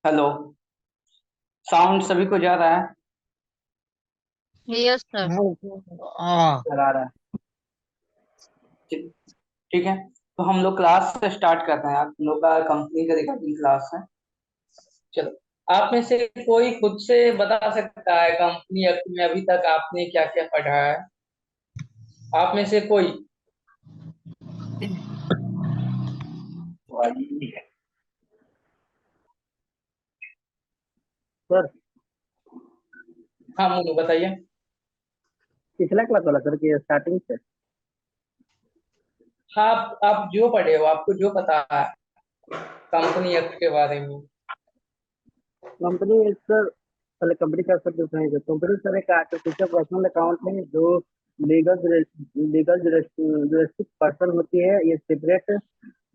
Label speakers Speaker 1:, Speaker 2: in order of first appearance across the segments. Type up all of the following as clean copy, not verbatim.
Speaker 1: Hello. Sound सभी को जा रहा है?
Speaker 2: Yes sir.
Speaker 3: हाँ।
Speaker 1: आ रहा है। ठीक ठीक है। तो हम लोग क्लास से स्टार्ट करते हैं। आप लोग का कंपनी का रिगार्डिंग क्लास है। चलो, आप में से कोई खुद से बता सकता है कंपनी में अभी तक आपने क्या क्या पढ़ा है? आप में से कोई?
Speaker 3: सर,
Speaker 1: हाँ मोनू बताइए।
Speaker 3: पिछला क्लास वाला सर कि स्टार्टिंग से।
Speaker 1: हाँ, आप जो पढ़े हो, आपको जो पता है कंपनी एक्ट के बारे में।
Speaker 3: कंपनी सर, पहले कंपनी का सर बताएंगे। कंपनी सर एक आर्टिफिशियल पर्सनल अकाउंट है जो लीगल लीगल जुरिस्डिक्ट पर्सन होती है। ये सेपरेट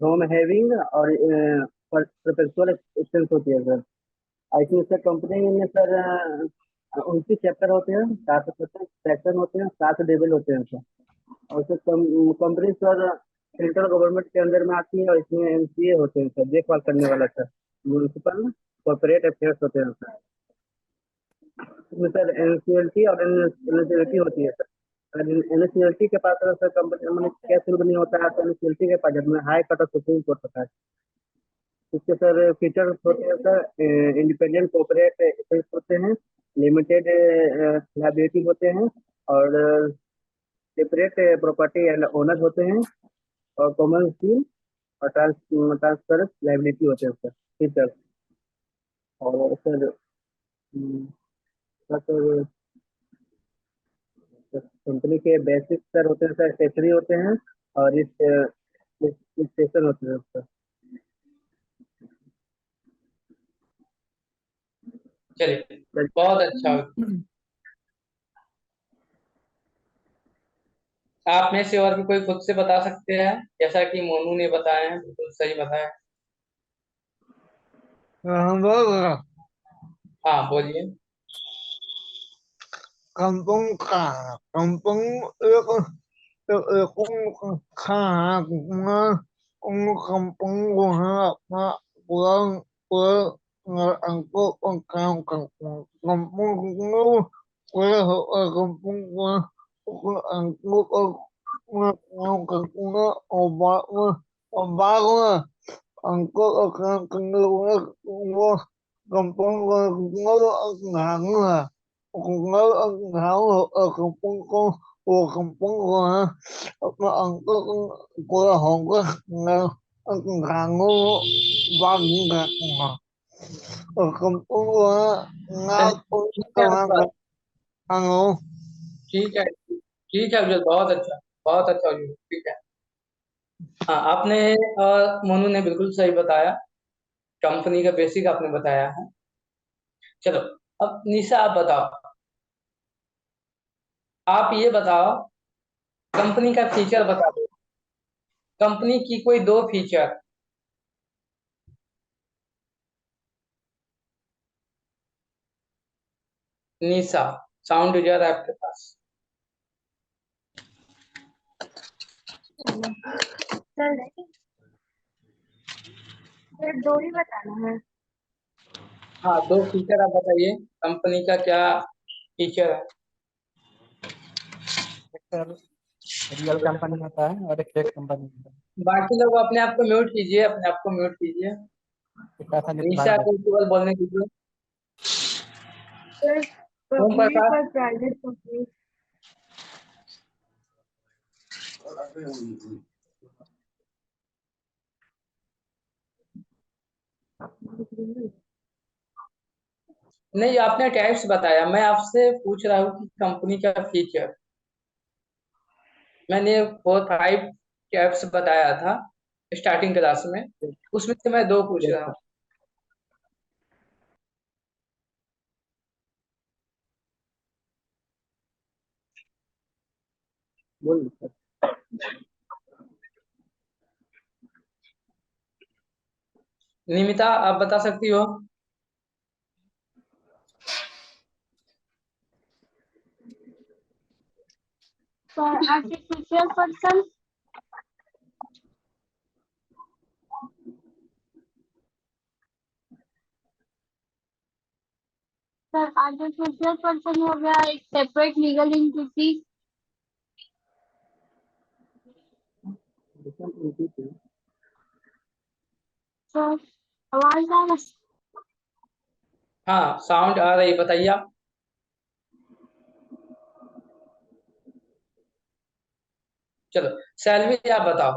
Speaker 3: होम हैविंग और परपेचुअल एक्सटेंस होती है सर। इसमें सर कंपनी में सर 29 चैप्टर होते हैं, 7 सेक्शन होते हैं, 7 लेवल होते हैं सर। और sir company sir central government के अंदर में आती है और इसमें एमसीए होते हैं सर, देखभाल करने वाला सर। म्यूनिसिपल कॉर्पोरेट अफेयर्स होते हैं सर। इसमें सर एनसीएलटी और एनसीएलटी होती है सर। एनसीएलटी के पास अगर सर कंपनी मतलब क्या शुरू नहीं होता है तो एनसीएलटी के पास जब में high court of supreme court होता है। इसके सर फीचर्स होते हैं सर, इंडिपेंडेंट कॉर्पोरेट एफेयर्स होते हैं, लिमिटेड लाइबिलिटी होते हैं, और सेपरेट प्रॉपर्टी एंड ओनर होते हैं, और कॉमन स्कीम और ट्रांसफर लाइबिलिटी होते हैं सर। फीचर्स। और सर सर कंपनी के बेसिक सर होते हैं सर, स्टेशनरी होते हैं, और इस स्टेशन होते हैं सर।
Speaker 1: चलिए,
Speaker 3: सर,
Speaker 1: बहुत अच्छा। आप में से और भी कोई खुद से बता सकते हैं? जैसा कि मोनू ने बताया है, बिल्कुल सही बताया।
Speaker 2: हम लोग
Speaker 1: हाँ बोलिए।
Speaker 2: kampung ka kampung itu itu ka kuma kuma kampung gua pak pulang pulang angko kampung kampung kampung gua pulang kampung gua angko kampung gua obat obat gua angko kampung gua kampung gua nganga cũng ngáo ở kampung ko o kampung ko ang ko hong ko ang hango bang nga ở kampung ko ngáo
Speaker 1: चलिए,
Speaker 2: ko
Speaker 1: ठीक है
Speaker 2: ka
Speaker 1: Afzal.
Speaker 2: hango
Speaker 1: ठीक है, ठीक है अफजल, बहुत अच्छा, बहुत अच्छा अफजल, ठीक है। हाँ, आपने मोनू ने बिल्कुल सही बताया। कंपनी का बेसिक आपने बताया है। चलो, अब निशा आप बताओ। आप ये बताओ, कंपनी का फीचर बता दो। कंपनी की कोई दो फीचर। निशा, साउंड जा रहा है आपके पास?
Speaker 4: सर सर दो ही बताना है।
Speaker 1: हाँ, दो फीचर आप बताइए, कंपनी का क्या फीचर है?
Speaker 5: सर, रियल कंपनी होता है और एक फेक कंपनी होता है।
Speaker 1: बाकी लोग अपने आप को म्यूट कीजिए, अपने आप को म्यूट कीजिए।
Speaker 5: एक ऐसा निष्पाद
Speaker 1: निशा
Speaker 5: है।
Speaker 1: को केवल बोलने दीजिए।
Speaker 4: सर
Speaker 1: ओम
Speaker 4: पब्लिक
Speaker 1: प्रकाश।
Speaker 4: और प्राइवेट कंपनी।
Speaker 1: नहीं, आपने टाइप्स बताया, मैं आपसे पूछ रहा हूँ कि कंपनी का फीचर। मैंने 4 5 टाइप्स बताया था स्टार्टिंग क्लास में, उसमें से मैं दो पूछ
Speaker 3: यस
Speaker 1: रहा
Speaker 3: सर,
Speaker 1: हूँ।
Speaker 3: बोलिए सर।
Speaker 1: निमिता, आप बता सकती हो?
Speaker 4: Sir artificial person. Sir artificial person हो गया एक सेपरेट लीगल एंटिटी। सर आवाज आ रहा।
Speaker 1: हाँ, साउंड आ रही, बताइए आप। चलो, सैलवी आप बताओ।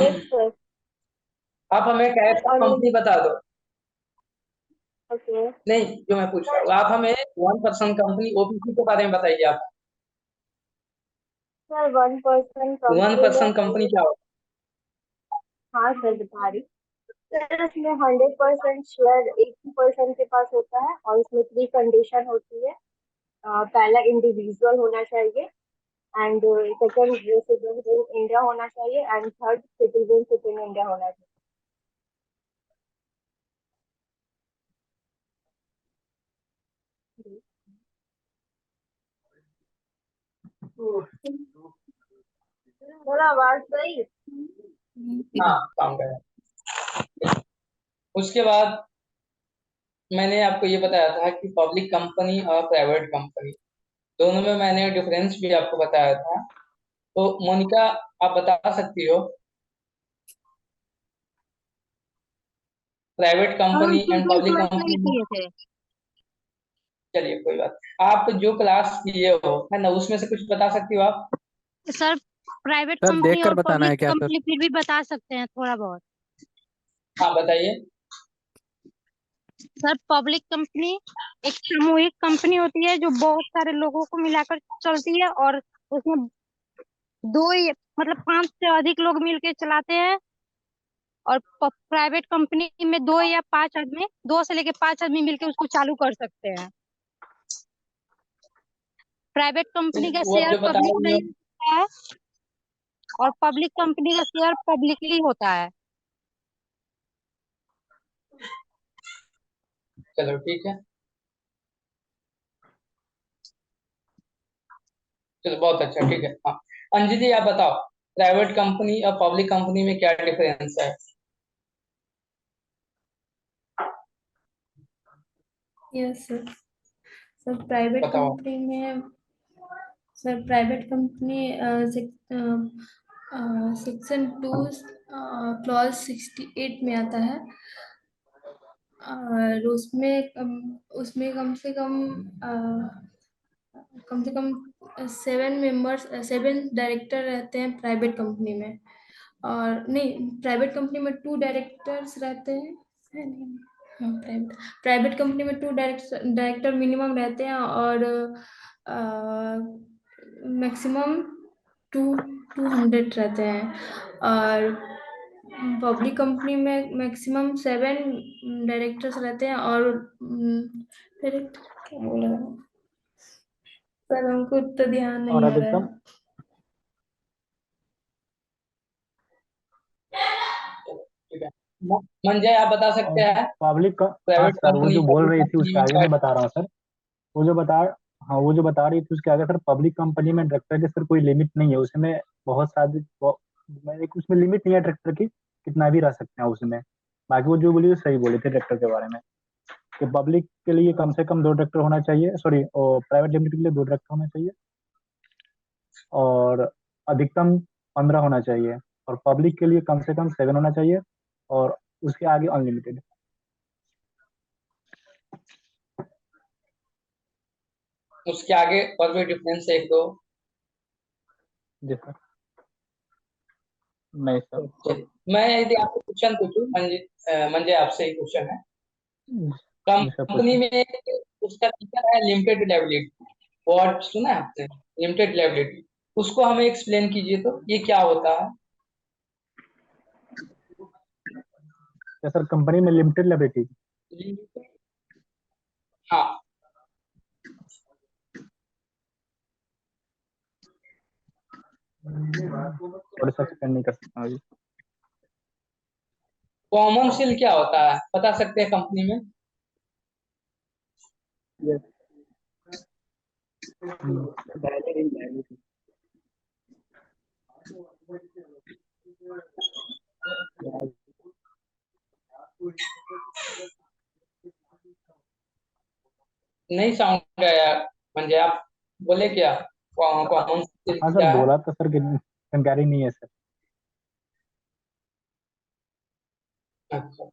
Speaker 6: Yes sir.
Speaker 1: आप हमें टाइप
Speaker 6: सर
Speaker 1: ऑफ कंपनी बता दो।
Speaker 6: ओके
Speaker 1: नहीं, जो मैं पूछ रहा हूँ, आप हमें वन पर्सन कंपनी ओपीसी के बारे में बताइए आप।
Speaker 6: सर 1%
Speaker 1: वन
Speaker 6: कंपनी में।
Speaker 1: पर्सन कंपनी क्या होता
Speaker 6: हाँ सर बता रही। सर इसमें 100% शेयर एक ही पर्सन के पास होता है और इसमें 3 कंडीशन होती है। पहला इंडिविजुअल होना चाहिए and second resident in India होना चाहिए and third citizenship in India होना चाहिए। थोड़ा आवाज सही।
Speaker 1: है? हाँ, साउंड है। उसके बाद मैंने आपको ये बताया था कि पब्लिक कंपनी और प्राइवेट कंपनी दोनों में मैंने डिफरेंस भी आपको बताया था। तो मोनिका, आप बता सकती हो प्राइवेट
Speaker 4: हम
Speaker 1: company and
Speaker 4: previous
Speaker 1: public
Speaker 4: month में ही
Speaker 1: कंपनी में।
Speaker 4: किए थे।
Speaker 1: चलिए, कोई बात। आप जो क्लास किए हो है ना, उसमें से कुछ बता सकती हो आप।
Speaker 4: सर प्राइवेट
Speaker 5: सर देख
Speaker 4: कंपनी
Speaker 5: कर
Speaker 4: और
Speaker 5: बताना
Speaker 4: पब्लिक
Speaker 5: है क्या सर?
Speaker 4: कंपनी फिर भी बता सकते हैं थोड़ा बहुत।
Speaker 1: हाँ, बताइए।
Speaker 4: सर पब्लिक कंपनी एक सामूहिक कंपनी होती है जो बहुत सारे लोगों को मिलाकर चलती है और उसमें मतलब 5 से अधिक लोग मिलकर चलाते हैं। और प्राइवेट कंपनी में 2 या 5 आदमी, 2 से लेकर 5 आदमी मिलकर उसको चालू कर सकते हैं। प्राइवेट कंपनी का
Speaker 1: वो अब
Speaker 4: शेयर
Speaker 1: जो बता
Speaker 4: पब्लिक
Speaker 1: रही
Speaker 4: नहीं
Speaker 1: हो।
Speaker 4: होता है और पब्लिक कंपनी का शेयर पब्लिकली होता है।
Speaker 1: चलो, ठीक है। चलो, बहुत अच्छा, ठीक है। हाँ, अंजलि आप बताओ, प्राइवेट कंपनी और पब्लिक कंपनी में क्या डिफरेंस है?
Speaker 7: Yes sir. सर प्राइवेट
Speaker 1: बताओ।
Speaker 7: कंपनी में, sir private company section 2 clause 68 में आता है और उसमें कम से कम 7 डायरेक्टर रहते हैं प्राइवेट कंपनी में। और नहीं, प्राइवेट कंपनी में 2 डायरेक्टर्स रहते हैं, है नहीं? हाँ, प्राइवेट कंपनी में 2 डायरेक्टर मिनिमम रहते हैं और मैक्सिमम 200 रहते हैं। और पब्लिक कंपनी में मैक्सिमम 7 डायरेक्टर्स रहते हैं और डायरेक्टर क्या बोला सर, हमको तो ध्यान
Speaker 5: और
Speaker 7: नहीं आ रहा
Speaker 5: अधिकतम?
Speaker 7: है।
Speaker 1: ठीक है। मंजय, आप बता सकते हैं
Speaker 5: पब्लिक का, हाँ
Speaker 1: प्राइवेट
Speaker 5: सर, वो
Speaker 1: कंपनी
Speaker 5: जो बोल
Speaker 1: पब्लिक
Speaker 5: रही थी
Speaker 1: कंपनी
Speaker 5: उसके
Speaker 1: में
Speaker 5: आगे
Speaker 1: क्या।
Speaker 5: मैं बता रहा हूँ सर। वो जो बता हाँ, वो जो बता रही थी उसके आगे सर, पब्लिक कंपनी में डायरेक्टर की सर कोई लिमिट नहीं है उसमें। बहुत सारी उसमें लिमिट नहीं है डायरेक्टर की, कितना भी रह सकते हैं उसमें। बाकी वो जो बोली वो सही बोले थे डायरेक्टर के बारे में, कि पब्लिक के लिए कम से कम 2 डायरेक्टर होना चाहिए, सॉरी, और प्राइवेट लिमिटेड के लिए 2 डायरेक्टर होना चाहिए और अधिकतम 15 होना चाहिए। और पब्लिक के लिए कम से कम 7 होना चाहिए और उसके आगे अनलिमिटेड।
Speaker 1: उसके आगे और भी डिफरेंस है एक दो।
Speaker 5: जी सर। नहीं सर।
Speaker 1: चलिए, मैं यदि आपको क्वेश्चन पूछूं, मंजय आपसे ही क्वेश्चन है।
Speaker 5: जी सर,
Speaker 1: कंपनी
Speaker 5: पूछिए।
Speaker 1: में उसका फीचर है लिमिटेड लायबिलिटी। वर्ड सुना है आपने? Limited liability. उसको हमें एक्सप्लेन कीजिए, तो ये क्या होता है?
Speaker 5: क्या सर, कंपनी में लिमिटेड लायबिलिटी?
Speaker 1: Limited- हाँ,
Speaker 5: थोड़ा सा एक्सप्लेन नहीं कर सकता अभी।
Speaker 1: कॉमन सेल क्या होता है, बता सकते हैं कंपनी में?
Speaker 3: यस।
Speaker 5: हम्म,
Speaker 3: वैलिड इनवैलिड।
Speaker 1: नहीं साउंड आया। म्हणजे आप बोले क्या? कॉमन सेल
Speaker 5: हाँ सर,
Speaker 1: क्या है?
Speaker 5: बोला तो सर जानकारी नहीं है सर।
Speaker 1: अच्छा,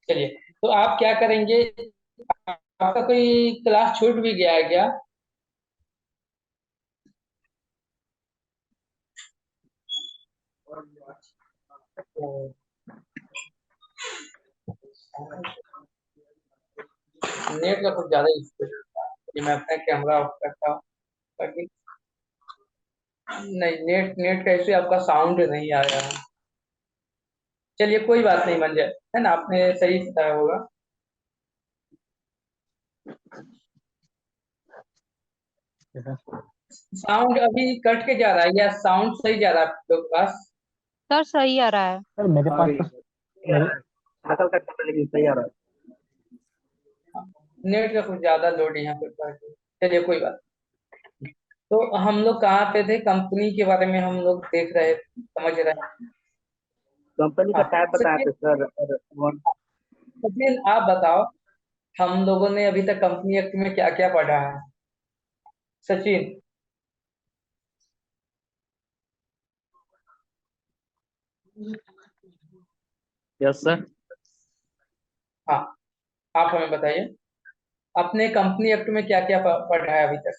Speaker 1: चलिए। तो आप क्या करेंगे? आपका कोई क्लास छूट भी गया है क्या? नेट का कुछ ज्यादा इशू है। चलिए, मैं अपना कैमरा ऑफ करता हूँ ताकि नहीं, नेट नेट का इशू, आपका साउंड नहीं आ रहा है। चलिए कोई बात नहीं, बन जाए, है ना, आपने सही बताया होगा। साउंड अभी कट के जा रहा है या साउंड सही जा रहा है आपके पास?
Speaker 4: सर सही आ रहा है।
Speaker 5: सर मेरे पास तो मेरे
Speaker 3: नकल करता था लेकिन सही आ रहा है।
Speaker 1: नेट का कुछ ज्यादा लोड यहाँ पे पड़ गया। चलिए कोई बात। तो हम लोग कहाँ पे थे? कंपनी के बारे में हम लोग देख रहे थे, समझ रहे हैं।
Speaker 3: कंपनी का
Speaker 1: हाँ,
Speaker 3: टाइप बताया था सर, और
Speaker 1: सचिन आप बताओ, हम लोगों ने अभी तक कंपनी एक्ट में क्या क्या पढ़ा है? सचिन।
Speaker 3: Yes sir.
Speaker 1: हाँ, आप हमें बताइए, अपने कंपनी एक्ट में क्या क्या पढ़ा है अभी तक?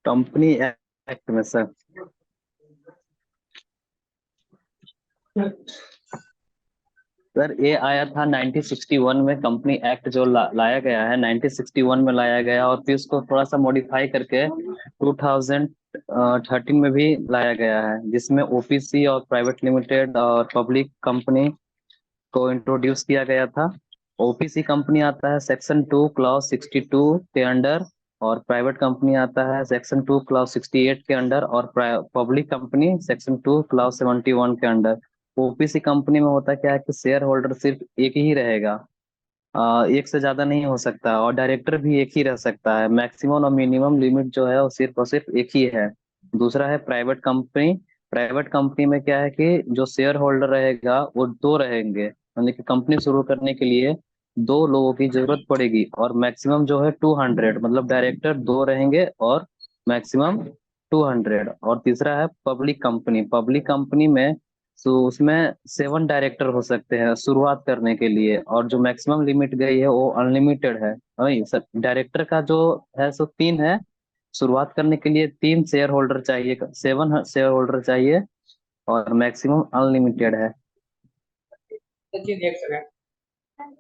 Speaker 3: कंपनी एक्ट में सर, सर ये आया था 1961 में। कंपनी एक्ट जो लाया गया है 1961 में लाया गया, और फिर उसको थोड़ा सा मॉडिफाई करके 2013 में भी लाया गया है, जिसमें ओपीसी और प्राइवेट लिमिटेड और पब्लिक कंपनी को इंट्रोड्यूस किया गया था। ओपीसी कंपनी आता है सेक्शन 2 क्लॉज 62 के अंडर, और प्राइवेट कंपनी आता है सेक्शन 2 क्लॉज 68 के अंडर, और पब्लिक कंपनी सेक्शन 2 क्लॉज 71 के अंडर। ओपीसी कंपनी में होता क्या है कि शेयर होल्डर सिर्फ एक ही रहेगा, एक से ज्यादा नहीं हो सकता, और डायरेक्टर भी एक ही रह सकता है। मैक्सिमम और मिनिमम लिमिट जो है वो सिर्फ और सिर्फ एक ही है। दूसरा है प्राइवेट कंपनी। प्राइवेट कंपनी में क्या है कि जो शेयर होल्डर रहेगा वो दो रहेंगे, यानी कि कंपनी शुरू करने के लिए दो लोगों की जरूरत पड़ेगी, और मैक्सिमम जो है 200, मतलब डायरेक्टर दो रहेंगे और मैक्सिमम 200। और तीसरा है पब्लिक कंपनी। पब्लिक कंपनी में तो उसमें 7 डायरेक्टर हो सकते हैं शुरुआत करने के लिए, और जो मैक्सिमम लिमिट गई है वो अनलिमिटेड है। वही सर, डायरेक्टर का जो है सो 3 है। शुरुआत करने के लिए 3 शेयर होल्डर चाहिए, 7 शेयर होल्डर चाहिए, और मैक्सिमम अनलिमिटेड है।
Speaker 1: सचिन एक सेकंड,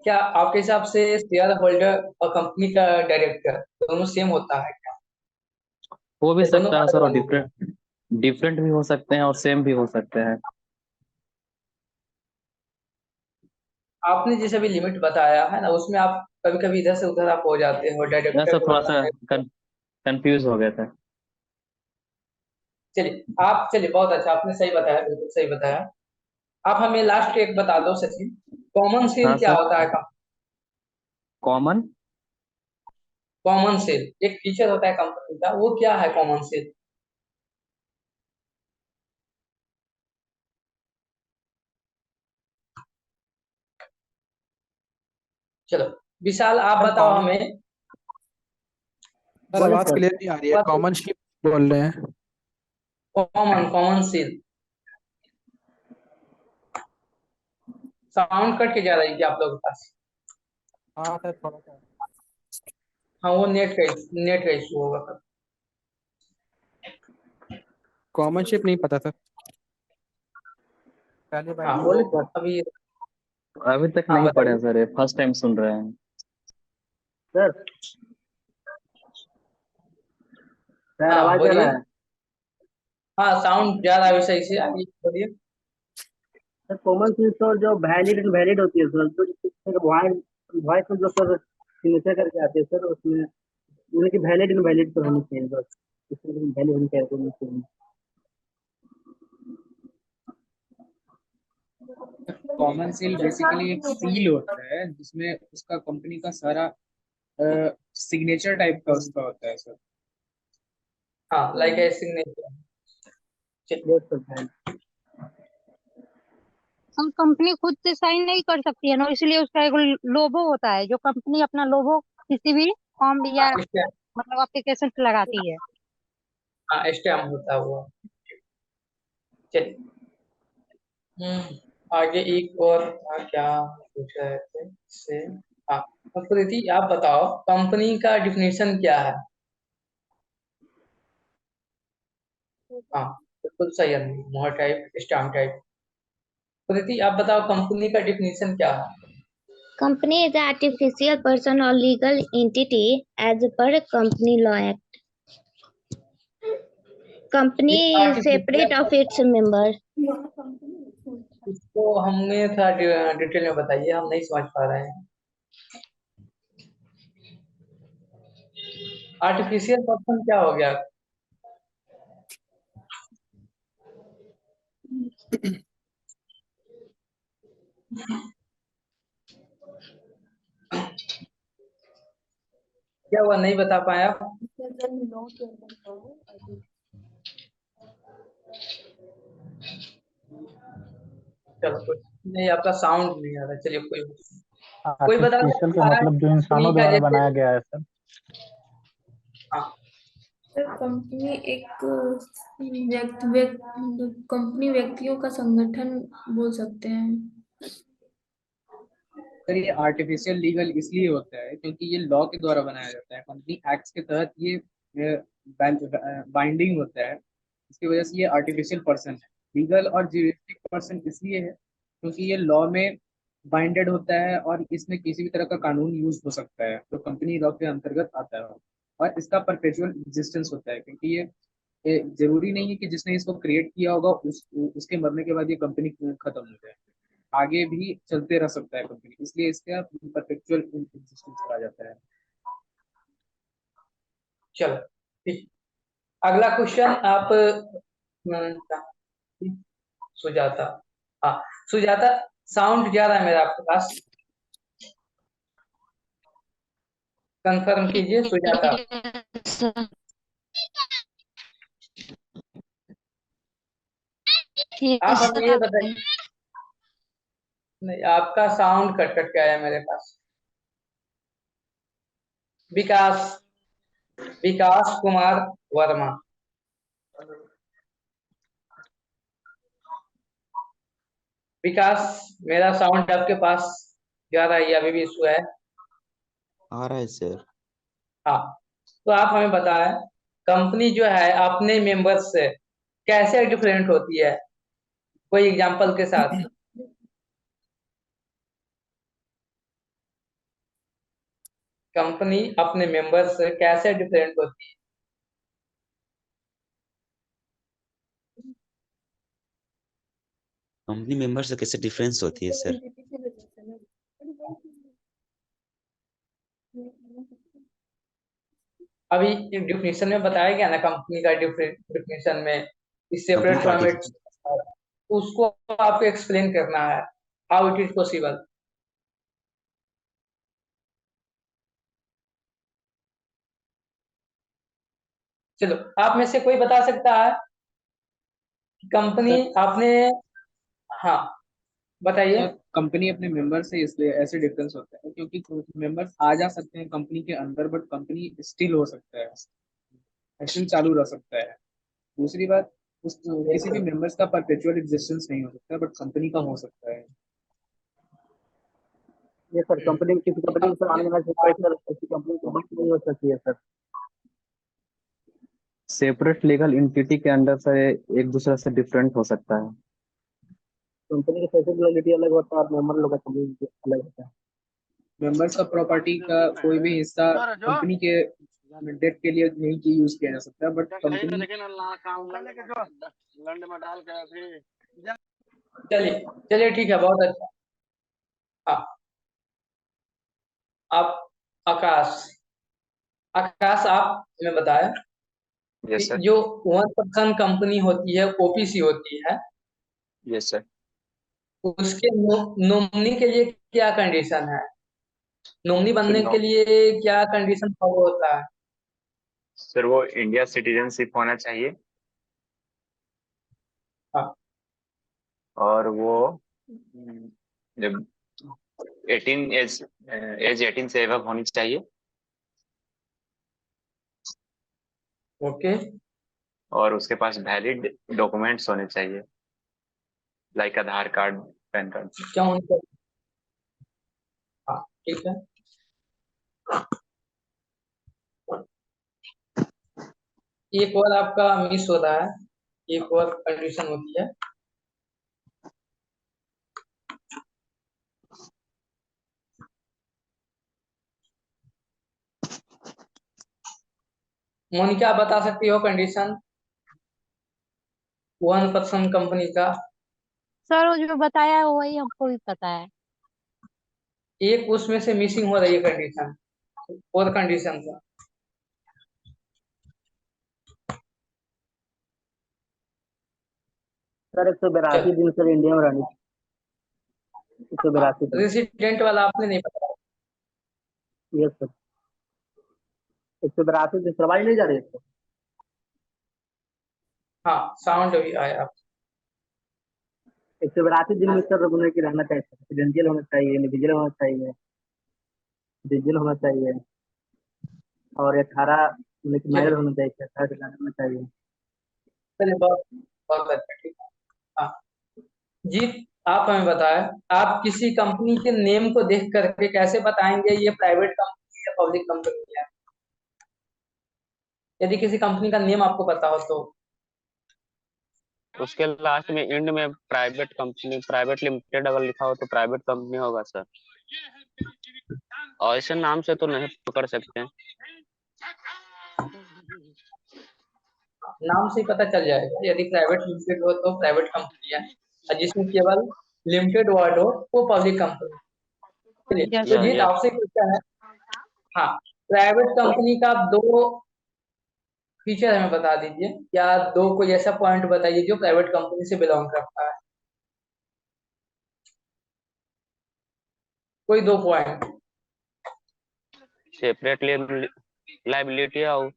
Speaker 1: क्या आपके हिसाब से शेयर होल्डर और कंपनी का डायरेक्टर दोनों सेम होता है क्या?
Speaker 3: हो भी
Speaker 1: ये दोनों
Speaker 3: सकता है
Speaker 1: अलग
Speaker 3: सर, और
Speaker 1: अलग होते हैं?
Speaker 3: डिफरेंट डिफरेंट भी हो सकते हैं और सेम भी हो सकते हैं।
Speaker 1: आपने जैसे अभी लिमिट बताया है ना, उसमें आप कभी कभी इधर से उधर आप हो जाते हो,
Speaker 3: मैं
Speaker 1: डायरेक्टर
Speaker 3: सर
Speaker 1: को
Speaker 3: थोड़ा
Speaker 1: रखना
Speaker 3: सा
Speaker 1: है।
Speaker 3: कंफ्यूज हो गया था।
Speaker 1: चलिए बहुत अच्छा, आपने सही बताया, बिल्कुल सही बताया। आप हमें लास्ट एक बता दो सचिन, कॉमन सेल
Speaker 3: हाँ
Speaker 1: क्या
Speaker 3: सर।
Speaker 1: होता है?
Speaker 3: कॉमन।
Speaker 1: कॉमन सेल एक फीचर होता है कंपनी का, वो क्या है कॉमन सेल? चलो, विशाल आप
Speaker 8: सर
Speaker 1: बताओ
Speaker 8: कॉमन
Speaker 1: हमें।
Speaker 8: सर
Speaker 3: बोले
Speaker 8: आवाज
Speaker 3: सर।
Speaker 8: क्लियर नहीं आ रही है, कॉमन शिप बोल रहे हैं।
Speaker 1: कॉमन सेल साउंड कट के जा रही है क्या आप लोगों के पास?
Speaker 8: हाँ सर थोड़ा सा।
Speaker 1: हाँ, वो नेट का इशू होगा।
Speaker 8: कॉमन शिप नहीं पता सर, पहली बार
Speaker 1: हाँ, वो
Speaker 3: बोले सर।
Speaker 1: अभी।
Speaker 3: अभी तक
Speaker 1: हाँ
Speaker 3: नहीं पढ़े
Speaker 1: बताइए।
Speaker 3: सर, ये फर्स्ट टाइम सुन रहे हैं। सर, सर
Speaker 1: हाँ
Speaker 3: आवाज आ रहा
Speaker 1: बोलिए।
Speaker 3: है।
Speaker 1: हाँ, साउंड जा रहा है अभी सही से, आइए बोलिए।
Speaker 3: सर कॉमन सेंस और जो वैलिड एंड वैलिड होती है सर, तो सर वॉइस वॉइस में जो सर सिग्नेचर करके आते हैं सर, उसमें उन्हें कि वैलिड एंड वैलिड पर होनी चाहिए बस। इसमें वैलिड एंड कैरेक्टर होनी चाहिए।
Speaker 9: कॉमन सील बेसिकली एक सील होता है जिसमें उसका कंपनी का सारा सिग्नेचर टाइप का उसका होता है सर।
Speaker 1: हाँ, like a signature.
Speaker 3: Yes sir valid.
Speaker 4: हम कंपनी खुद से साइन नहीं कर सकती है ना, इसलिए उसका एक लोगो होता है, जो कंपनी अपना लोगो किसी भी फॉर्म या
Speaker 1: स्टैम्प,
Speaker 4: मतलब एप्लीकेशन लगाती है।
Speaker 1: हाँ स्टैम्प होता है वो। चलिए। आगे एक और था, क्या पूछ रहे थे इससे। हाँ, तो प्रीति आप बताओ कंपनी का डिफिनेशन क्या है। हाँ, बिल्कुल सही है, मोहर टाइप स्टाम्प टाइप। प्रीति आप बताओ कंपनी का डिफिनेशन क्या है।
Speaker 10: Company is an artificial person or legal entity as per Company Law Act.
Speaker 1: ये
Speaker 10: Company is separate
Speaker 1: artificial,
Speaker 10: of its member.
Speaker 1: इसको हमने थोड़ा डिटेल में बताइए, हम नहीं समझ पा रहे हैं। आर्टिफिशियल पर्सन क्या हो गया। क्या हुआ, नहीं बता पाया। चलो कोई नहीं, आपका साउंड नहीं आ रहा, चलिए कोई बता
Speaker 5: आर्टिफिशियल का
Speaker 1: सकता है
Speaker 5: मतलब जो
Speaker 1: कंपनी
Speaker 5: इंसानों
Speaker 1: का,
Speaker 5: द्वारा
Speaker 1: जैसे।
Speaker 5: बनाया गया है सर।
Speaker 1: हाँ,
Speaker 7: सर कंपनी एक कंपनी व्यक्तियों का संगठन बोल सकते हैं।
Speaker 9: सर ये आर्टिफिशियल लीगल इसलिए होता है क्योंकि ये लॉ के द्वारा बनाया जाता है, कंपनी एक्ट के तहत ये बाइंडिंग होता है। इसकी वजह से ये आर्टिफिशियल पर्सन है। लीगल और ज्यूरिडिक पर्सन इसलिए है क्योंकि ये लॉ में बाइंडेड होता है और इसमें किसी भी तरह का कानून यूज हो सकता है तो कंपनी लॉ के अंतर्गत आता है। और इसका परपेचुअल एग्जिस्टेंस होता है क्योंकि ये जरूरी नहीं है कि जिसने इसको क्रिएट किया होगा उसके मरने के बाद ये कंपनी खत्म हो जाए, आगे भी चलते रह सकता है कंपनी, इसलिए इसका परपेचुअल एग्जिस्टेंस कहा जाता है।
Speaker 1: चलो ठीक। अगला क्वेश्चन आप सुजाता। हाँ, सुजाता, साउंड जा रहा है मेरा आपके पास, कंफर्म कीजिए सुजाता। आप हमें ये बताइए, नहीं आपका साउंड कट कट के आया मेरे पास। विकास, विकास कुमार वर्मा। विकास, मेरा साउंड आपके पास जा रहा है या अभी भी इशू है।
Speaker 11: आ रहा है सर।
Speaker 1: हाँ, तो आप हमें बताएं कंपनी जो है अपने मेंबर्स से कैसे डिफरेंट होती है, कोई एग्जांपल के साथ। कंपनी अपने मेंबर्स से कैसे डिफरेंट होती है।
Speaker 11: कंपनी मेंबर से कैसे डिफरेंस होती है सर?
Speaker 1: अभी डिफिनेशन में बताया गया ना कंपनी का डिफिनेशन में,
Speaker 11: कंपनी
Speaker 1: सेपरेट
Speaker 11: का
Speaker 1: फ्रॉम इट्स, उसको आपको एक्सप्लेन करना है, हाउ इट इज पॉसिबल। चलो, आप में से कोई बता सकता है कंपनी
Speaker 9: सर
Speaker 1: आपने। हाँ, बताइए।
Speaker 9: कंपनी अपने मेंबर से इसलिए ऐसे डिफरेंस होता है क्योंकि मेंबर्स आ जा सकते हैं कंपनी के अंदर बट कंपनी स्टिल हो सकता है, एक्शन चालू रह सकता है। दूसरी बात, उस किसी भी मेंबर्स का परपेचुअल एग्जिस्टेंस नहीं हो सकता बट कंपनी का हो सकता है।
Speaker 3: ये सर कंपनी में किसी कंपनी में सर आने वाला सर किसी कंपनी को मत नहीं हो सकती है सर।
Speaker 12: सेपरेट लीगल एंटिटी के अंदर से एक दूसरे से डिफरेंट हो सकता है।
Speaker 3: कंपनी की फैसिलिटी अलग होता है और मेंबर लोग का कम्युनिटी अलग होता है।
Speaker 9: मेंबर्स का प्रॉपर्टी का कोई भी हिस्सा कंपनी के डेट के लिए नहीं की यूज किया जा सकता बट कंपनी।
Speaker 1: चलिए चलिए ठीक है, बहुत अच्छा। हाँ, आप आकाश, आकाश आप हमें बताएं
Speaker 12: यस
Speaker 1: कि
Speaker 12: सर।
Speaker 1: जो वन पर्सन कंपनी होती है, ओपीसी होती है,
Speaker 12: यस सर।
Speaker 1: उसके नॉमिनी के लिए क्या कंडीशन है। नॉमिनी
Speaker 12: सर
Speaker 1: बनने
Speaker 12: नो
Speaker 1: के लिए क्या कंडीशन फॉलो होता है।
Speaker 12: सर वो इंडिया सिटीजनशिप होना चाहिए
Speaker 1: हाँ,
Speaker 12: और वो जब 18 एज 18 से एबव होनी चाहिए
Speaker 1: ओके।
Speaker 13: और उसके पास वैलिड डॉक्यूमेंट्स होने चाहिए, लाइक आधार कार्ड, पैन कार्ड।
Speaker 1: क्या होना चाहिए? हाँ ठीक है। एक और आपका मिस हो रहा है, एक और कंडीशन होती है। मोनिका आप बता सकती हो कंडीशन 1% कंपनी का?
Speaker 4: सर वो जो बताया है वही हमको भी पता है।
Speaker 1: एक उसमें से मिसिंग हो रही है कंडीशन, और कंडीशन का।
Speaker 3: सर 182 दिन सर इंडिया में रहने, 182 दिन।
Speaker 1: रेसिडेंट वाला आपने नहीं बताया।
Speaker 3: यस सर, 182 दिन सवाल नहीं जा रही है।
Speaker 1: हाँ साउंड भी आया आप।
Speaker 3: 182 दिन में सर रुकने की रहना चाहिए, रेजिडेंशियल होना चाहिए, इंडिविजुअल होना चाहिए, डिजिटल होना चाहिए, और 18 माइनर होना चाहिए, 18 होना चाहिए।
Speaker 1: चलिए बहुत बहुत अच्छा, ठीक है। हाँ जी, आप हमें बताएं, आप किसी कंपनी के नेम को देख करके कैसे बताएंगे ये प्राइवेट कंपनी है पब्लिक कंपनी है? यदि किसी कंपनी का नेम आपको पता हो तो।
Speaker 14: उसके लास्ट में एंड में प्राइवेट कंपनी, प्राइवेट लिमिटेड अगर लिखा हो तो प्राइवेट कंपनी होगा सर। और ऐसे नाम से तो नहीं पकड़ सकते हैं।
Speaker 1: नाम से ही पता चल जाएगा, यदि प्राइवेट लिमिटेड हो तो प्राइवेट कंपनी है, और जिसमें केवल लिमिटेड वर्ड हो वो पब्लिक कंपनी। चलिए तो जीत आपसे क्वेश्चन है। हाँ, प्राइवेट कंपनी का आप दो फीचर हमें बता दीजिए, या दो कोई ऐसा पॉइंट बताइए जो प्राइवेट कंपनी से बिलोंग करता है, कोई दो पॉइंट।
Speaker 14: सेपरेट लाइबिलिटी और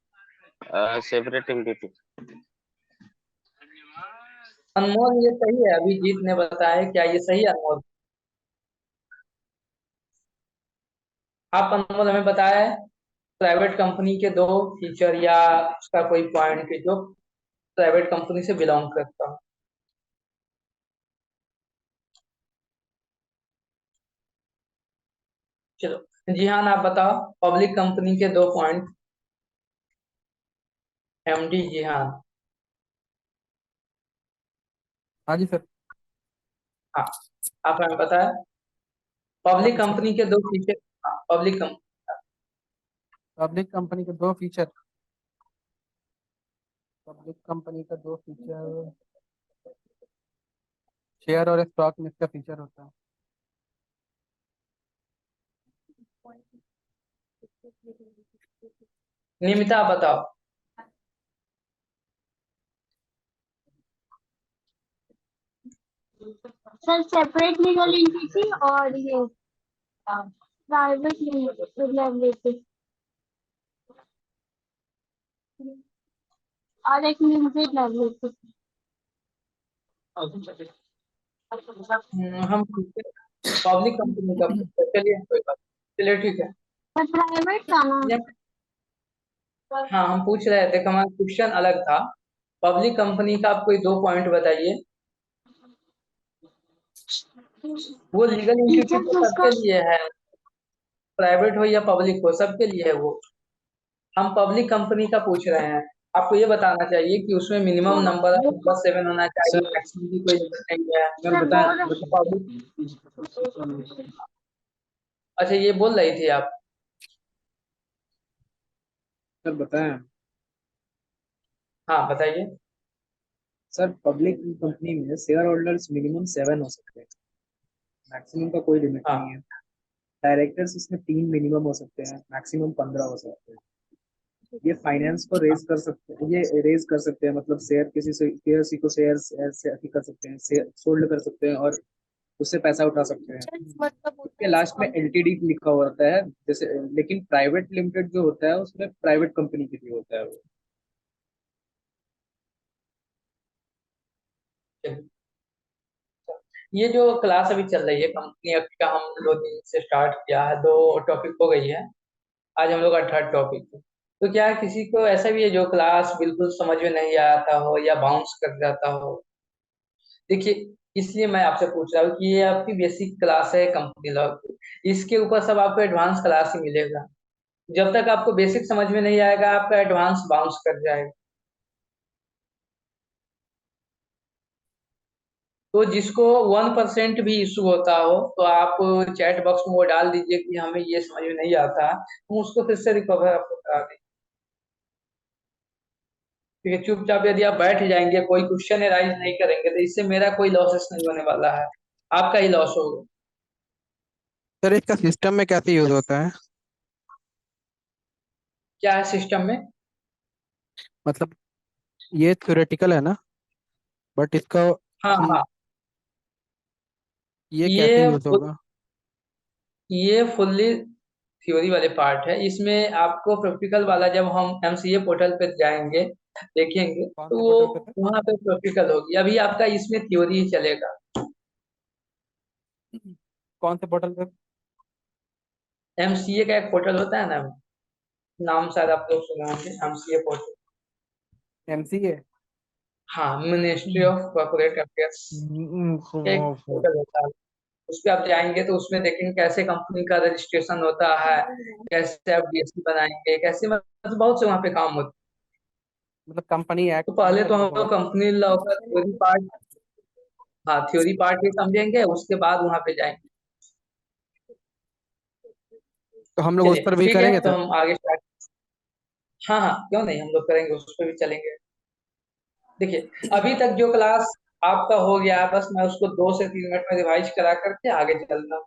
Speaker 14: सेपरेट एंटिटी।
Speaker 1: अनमोल ये सही है, अभी जीत ने बताया, क्या ये सही है अनमोल? आप अनमोल हमें बताया है प्राइवेट कंपनी के दो फीचर या उसका कोई पॉइंट जो प्राइवेट कंपनी से बिलोंग करता है। चलो जी हाँ, आप बताओ पब्लिक कंपनी के दो पॉइंट। एमडी जी हाँ।
Speaker 8: हाँ जी सर।
Speaker 1: हाँ आप हमें बताया पब्लिक कंपनी के दो फीचर। हाँ पब्लिक कंपनी।
Speaker 8: पब्लिक कंपनी के दो फीचर, पब्लिक कंपनी का दो फीचर, शेयर और स्टॉक में इसका फीचर होता है।
Speaker 1: नियमिता आप बताओ।
Speaker 6: सर सेपरेट लीगल एंटिटी और ये प्राइवेट लिमिटेड और एक लिमिटेड लाइबिलिटी।
Speaker 1: हम पब्लिक कंपनी का चलिए कोई बात, चलिए ठीक है।
Speaker 6: प्राइवेट का ना?
Speaker 1: हाँ हम पूछ रहे थे, हमारा क्वेश्चन अलग था। पब्लिक कंपनी का आप कोई दो पॉइंट बताइए। वो लीगल एंटिटी तो सबके लिए है, प्राइवेट हो या पब्लिक हो सबके लिए है वो। हम पब्लिक कंपनी का पूछ रहे हैं, आपको ये बताना चाहिए कि उसमें मिनिमम नंबर ऑफ मेंबर 7 होना चाहिए, मैक्सिमम की कोई लिमिट नहीं है। अच्छा ये बोल रही थी आप?
Speaker 9: सर बताएं।
Speaker 1: हाँ बताइए।
Speaker 9: सर पब्लिक कंपनी में शेयर होल्डर्स मिनिमम 7 हो सकते हैं, मैक्सिमम का कोई लिमिट नहीं है। डायरेक्टर्स इसमें 3 मिनिमम हो सकते हैं, मैक्सिमम 15 हो सकते हैं। ये फाइनेंस को रेज कर सकते हैं, ये रेज कर सकते हैं, मतलब शेयर किसी से को शेयर से कर सकते हैं, शेयर सोल्ड कर सकते हैं और उससे पैसा उठा सकते हैं। उसके लास्ट में एलटीडी लिखा हुआ होता है जैसे, लेकिन प्राइवेट लिमिटेड जो होता है उसमें प्राइवेट कंपनी के लिए होता है वो।
Speaker 1: ये जो क्लास अभी चल रही है कंपनी एक्ट का, हम 2 दिन से स्टार्ट किया है, 2 टॉपिक हो गई है, आज हम लोग का 3rd टॉपिक है। तो क्या किसी को ऐसा भी है जो क्लास बिल्कुल समझ में नहीं आता हो या बाउंस कर जाता हो? देखिए, इसलिए मैं आपसे पूछ रहा हूँ कि ये आपकी बेसिक क्लास है कंपनी लॉ की, इसके ऊपर सब आपको एडवांस क्लास ही मिलेगा। जब तक आपको बेसिक समझ में नहीं आएगा आपका एडवांस बाउंस कर जाएगा। तो जिसको 1% भी इशू होता हो तो आप चैट बॉक्स में वो डाल दीजिए कि हमें ये समझ में नहीं आता, हम उसको फिर से रिकवर आपको करा देंगे। क्योंकि चुपचाप यदि आप बैठ जाएंगे, कोई क्वेश्चन राइज नहीं करेंगे, तो इससे मेरा कोई लॉसेस नहीं होने वाला है, आपका ही लॉस होगा।
Speaker 8: सर इसका सिस्टम में कैसे यूज होता है?
Speaker 1: क्या है सिस्टम में?
Speaker 8: मतलब ये थ्योरेटिकल है ना, बट इसका
Speaker 1: हाँ
Speaker 8: हम
Speaker 1: हाँ,
Speaker 8: ये कैसे
Speaker 1: ये
Speaker 8: यूज होगा?
Speaker 1: ये फुल्ली थ्योरी वाले पार्ट है। इसमें आपको प्रैक्टिकल वाला जब हम एमसीए पोर्टल पे जाएंगे देखेंगे
Speaker 8: कौन
Speaker 1: तो
Speaker 8: से
Speaker 1: वो
Speaker 8: पोर्टल पे सर?
Speaker 1: वहाँ पे प्रैक्टिकल होगी। अभी आपका इसमें थ्योरी ही चलेगा।
Speaker 8: कौन से पोर्टल पे?
Speaker 1: एमसीए का एक पोर्टल होता है ना, नाम शायद आप लोग सुने होंगे, एमसीए पोर्टल।
Speaker 8: एमसीए?
Speaker 1: हाँ, मिनिस्ट्री ऑफ कॉर्पोरेट अफेयर्स का एक पोर्टल होता है। उस पे आप जाएंगे तो उसमें देखेंगे कैसे कंपनी का रजिस्ट्रेशन होता है, कैसे आप डीएससी बनाएंगे, कैसे मतलब बहुत से वहाँ पे काम होते
Speaker 8: मतलब कंपनी
Speaker 1: हैं।
Speaker 8: एक्ट
Speaker 1: तो पहले
Speaker 8: में
Speaker 1: तो हम
Speaker 8: बहुत।
Speaker 1: लोग कंपनी लॉ का थ्योरी पार्ट, हाँ थ्योरी पार्ट ही समझेंगे, उसके बाद वहाँ पे जाएंगे।
Speaker 8: तो हम लोग उस
Speaker 1: चलिए
Speaker 8: पर भी
Speaker 1: ठीक है,
Speaker 8: करेंगे
Speaker 1: तो
Speaker 8: सर?
Speaker 1: हम आगे स्टार्ट। हाँ हाँ, क्यों नहीं, हम लोग करेंगे, उस पर भी चलेंगे। देखिए, अभी तक जो क्लास आपका हो गया है, बस मैं उसको 2 से 3 मिनट में रिवाइज करा करके आगे चलता हूँ।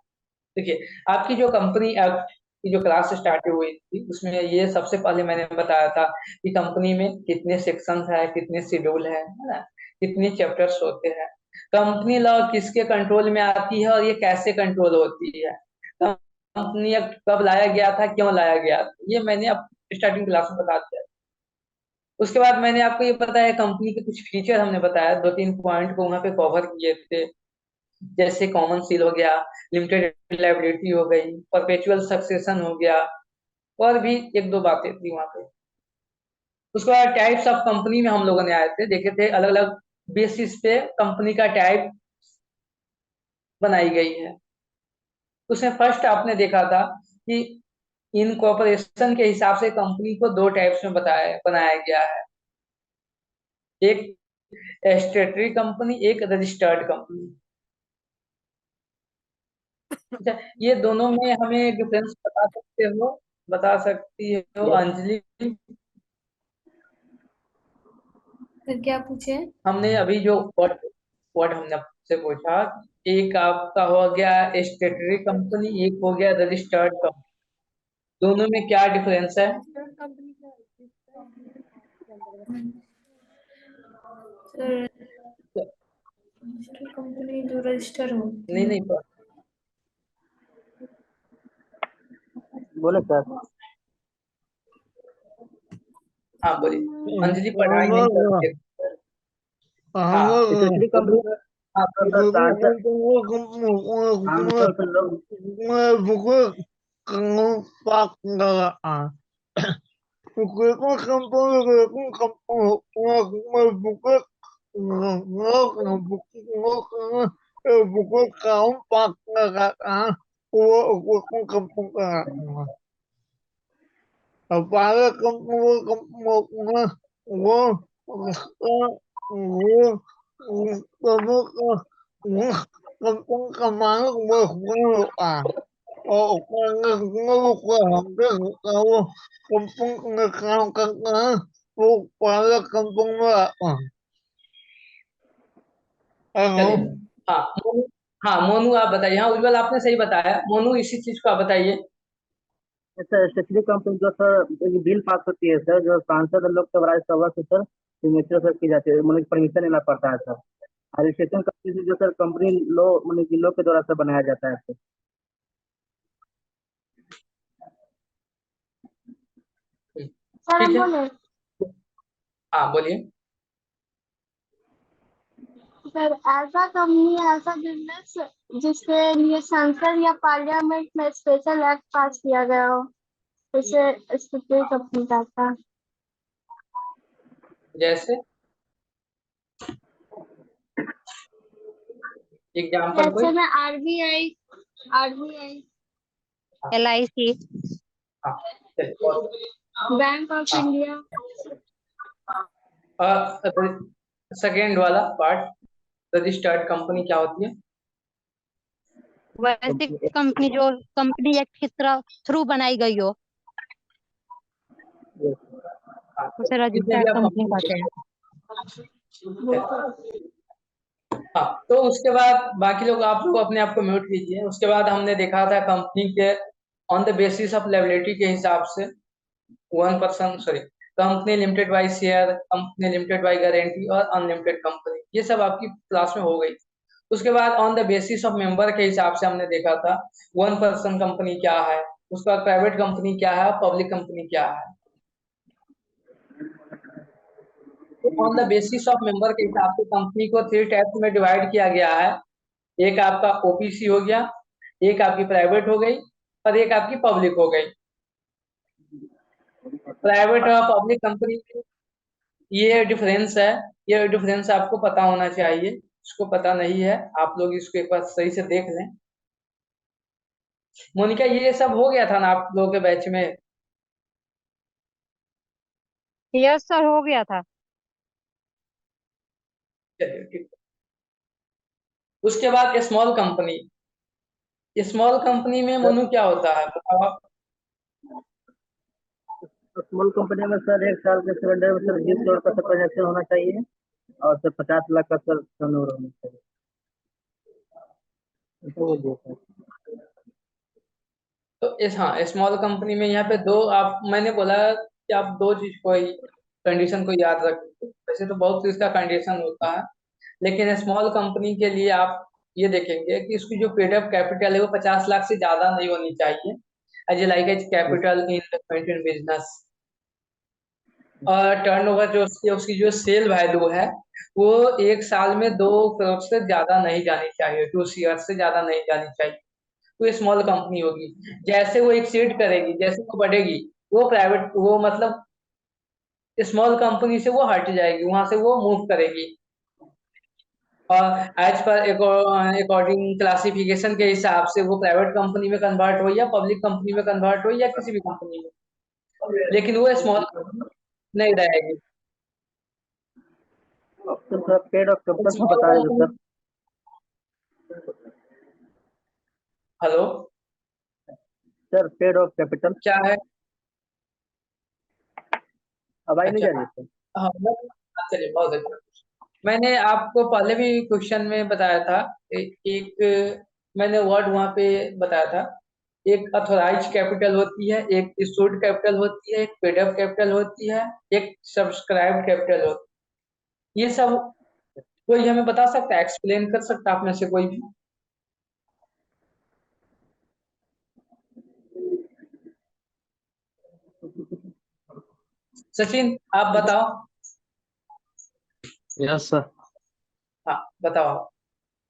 Speaker 1: देखिए, आपकी जो कंपनी एक्ट की जो क्लास स्टार्ट हुई थी उसमें ये सबसे पहले मैंने बताया था कि कंपनी में कितने सेक्शंस है, कितने शेड्यूल है ना, कितने चैप्टर्स होते हैं, कंपनी लॉ किसके कंट्रोल में आती है और ये कैसे कंट्रोल होती है, कंपनी एक्ट कब लाया गया था, क्यों लाया गया था, ये मैंने अब स्टार्टिंग क्लास में बता दिया। उसके बाद मैंने आपको ये बताया कंपनी के कुछ फीचर हमने बताया, 2-3 पॉइंट को वहां पे कवर किए थे। जैसे कॉमन सील हो गया, लिमिटेड लायबिलिटी हो गई, परपेचुअल सक्सेशन हो गया, और भी 1-2 बातें थी वहां पे। उसके बाद टाइप्स ऑफ कंपनी में हम लोगों ने आए थे, देखे थे अलग अलग बेसिस पे कंपनी का टाइप बनाई गई है। उसमें फर्स्ट आपने देखा था कि इनकॉर्पोरेशन के हिसाब से कंपनी को 2 टाइप्स में बताया बनाया गया है, एक स्टेटरी कंपनी, एक रजिस्टर्ड कंपनी। अच्छा, ये दोनों में हमें डिफरेंस बता सकते हो, बता सकती हो अंजलि?
Speaker 7: सर क्या पूछे?
Speaker 1: हमने अभी जो वर्ड वर्ड हमने आपसे पूछा, एक आपका हो गया स्टेटरी कंपनी, एक हो गया रजिस्टर्ड कंपनी, दोनों में क्या डिफरेंस है?
Speaker 7: सर कंपनी जो रजिस्टर होती
Speaker 1: नहीं
Speaker 7: है।
Speaker 1: नहीं,
Speaker 3: बोले सर।
Speaker 1: हाँ बोलिए, अंजलि पढ़ाई नहीं करती है। हाँ
Speaker 3: स्टेशनरी कंपनी का
Speaker 1: हाँ
Speaker 3: सर ट्रांसफर आमतौर पर लोग
Speaker 1: चलिए। हाँ मोनू, हाँ मोनू आप बताइए। हाँ उज्जवल आपने सही बताया, मोनू इसी चीज को आप बताइए।
Speaker 3: सर स्टेशनरी कंपनी जो सर एक बिल पास होती है सर, जो सांसद लोग सब राज्यसभा से सर सिग्नेचर सर की जाती है, मतलब परमिशन लेना पड़ता है सर। रजिस्ट्रेशन कंपनी से जो सर कंपनी लो मतलब कि लो के द्वारा सर बनाया जाता है सर।
Speaker 6: सर
Speaker 1: ठीक
Speaker 6: हम
Speaker 1: है,
Speaker 6: बोले
Speaker 1: हाँ बोलिए।
Speaker 6: सर ऐसा कंपनी ऐसा बिजनेस जिसके लिए संसद या पार्लियामेंट में स्पेशल एक्ट पास किया गया हो। तो सर स्टेट कंपनी का था।
Speaker 1: जैसे एग्जाम्पल कोई।
Speaker 6: जैसे मैं आरबीआई आरबीआई
Speaker 4: LIC।
Speaker 1: हाँ चलिए और
Speaker 6: बैंक ऑफ
Speaker 1: हाँ
Speaker 6: इंडिया।
Speaker 1: सेकेंड वाला पार्ट, रजिस्टर्ड कंपनी क्या होती है?
Speaker 4: वैसी कंपनी जो कंपनी एक्ट की थ्रू बनाई गई हो,
Speaker 1: हाँ,
Speaker 4: उसे
Speaker 1: जितने भी
Speaker 4: रजिस्टर्ड
Speaker 1: आप
Speaker 4: कंपनी कहते हैं।
Speaker 1: कंपनी, हाँ तो उसके बाद बाकी लोग, आप लोग अपने आप को म्यूट कीजिए। उसके बाद हमने देखा था कंपनी के on the basis of liability के हिसाब से 1%, sorry, company limited by share, company limited by guarantee और अनलिमिटेड कंपनी, ये सब आपकी क्लास में हो गई। उसके बाद on the basis of member के हिसाब से हमने देखा था 1% कंपनी क्या है, उसका प्राइवेट कंपनी क्या है, पब्लिक कंपनी क्या है। On the basis of member के हिसाब से कंपनी को 3 टाइप्स में डिवाइड किया गया है। एक आपका ओपीसी हो गया, एक आपकी प्राइवेट हो गई और एक आपकी पब्लिक हो गई। प्राइवेट और पब्लिक कंपनी में ये डिफरेंस है, ये डिफरेंस आपको पता होना चाहिए। इसको पता नहीं है, आप लोग इसको एक बार सही से देख लें। मोनिका ये सब हो गया था ना आप लोगों के बैच में?
Speaker 4: यस सर, हो गया था।
Speaker 1: चलिए ठीक। उसके बाद स्मॉल कंपनी, स्मॉल कंपनी में मोनू क्या होता है बताओ आप?
Speaker 3: स्मॉल कंपनी में सर 1 साल के सिलेंडर में सर 20 करोड़ का सर ट्रांजेक्शन होना चाहिए और सर 50 लाख का सर टर्नओवर होना चाहिए। ऐसा बोलिए सर।
Speaker 1: तो इस, हाँ, स्मॉल कंपनी में यहाँ पे दो, आप, मैंने बोला कि आप दो चीज को ही, कंडीशन को याद रखें। वैसे तो बहुत चीज का कंडीशन होता है, लेकिन स्मॉल कंपनी के लिए आप ये देखेंगे कि उसकी जो पेड अप कैपिटल है वो 50 लाख से ज्यादा नहीं होनी चाहिए, as like as capital in investment in business. और टर्नओवर जो उसकी जो सेल वैल्यू है वो एक साल में 2 करोड़ से ज्यादा नहीं जानी चाहिए, 2 CR से ज्यादा नहीं जानी चाहिए। तो स्मॉल कंपनी होगी। जैसे वो एक्सीड करेगी, जैसे वो बढ़ेगी, वो प्राइवेट, वो मतलब स्मॉल कंपनी से वो हट जाएगी, वहां से वो मूव करेगी। और एज पर अकॉर्डिंग क्लासिफिकेशन के हिसाब से वो प्राइवेट कंपनी में कन्वर्ट हो या पब्लिक कंपनी में कन्वर्ट हो या किसी भी कंपनी में, लेकिन वो स्मॉल नहीं रहेगी।
Speaker 3: तो sir paid of capital
Speaker 1: small
Speaker 3: बता दीजिए
Speaker 1: company,
Speaker 3: sir.
Speaker 1: Hello,
Speaker 3: sir paid of capital
Speaker 1: क्या है?
Speaker 3: आवाज नहीं
Speaker 1: अच्छा,
Speaker 3: जा रही सर।
Speaker 1: हाँ चलिए बहुत अच्छा। मैंने आपको पहले भी क्वेश्चन में बताया था, एक मैंने वर्ड वहां पे बताया था। एक अथोराइज कैपिटल होती है, एक इशूड कैपिटल होती है, एक पेड अप कैपिटल होती है, एक सब्सक्राइब कैपिटल होती है। ये सब कोई हमें बता सकता है, एक्सप्लेन कर सकता है आप में से कोई भी? सचिन आप बताओ।
Speaker 12: Yes sir.
Speaker 1: हाँ बताओ।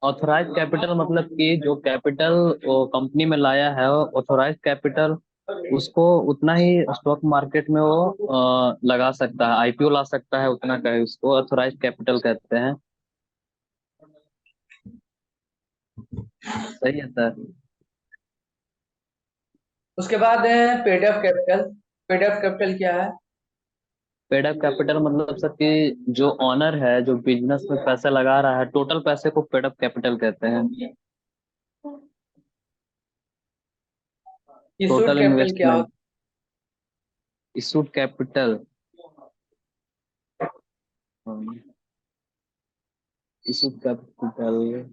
Speaker 12: ऑथराइज कैपिटल मतलब कि जो कैपिटल वो कंपनी में लाया है, ऑथराइज कैपिटल उसको उतना ही स्टॉक मार्केट में वो लगा सकता है, आईपीओ ला सकता है, उतना का है, उसको ऑथराइज कैपिटल कहते हैं। सही है सर।
Speaker 1: उसके बाद paid up capital. Paid up capital क्या है?
Speaker 12: पेड अप कैपिटल मतलब सर कि जो ऑनर है, जो बिजनेस में पैसे लगा रहा है, टोटल पैसे को पेड अप कैपिटल कहते हैं।
Speaker 1: इशूड
Speaker 12: टोटल
Speaker 1: कैपिटल क्या
Speaker 12: इन्वेस्टमेंट।
Speaker 1: होता
Speaker 12: issued capital, issued capital,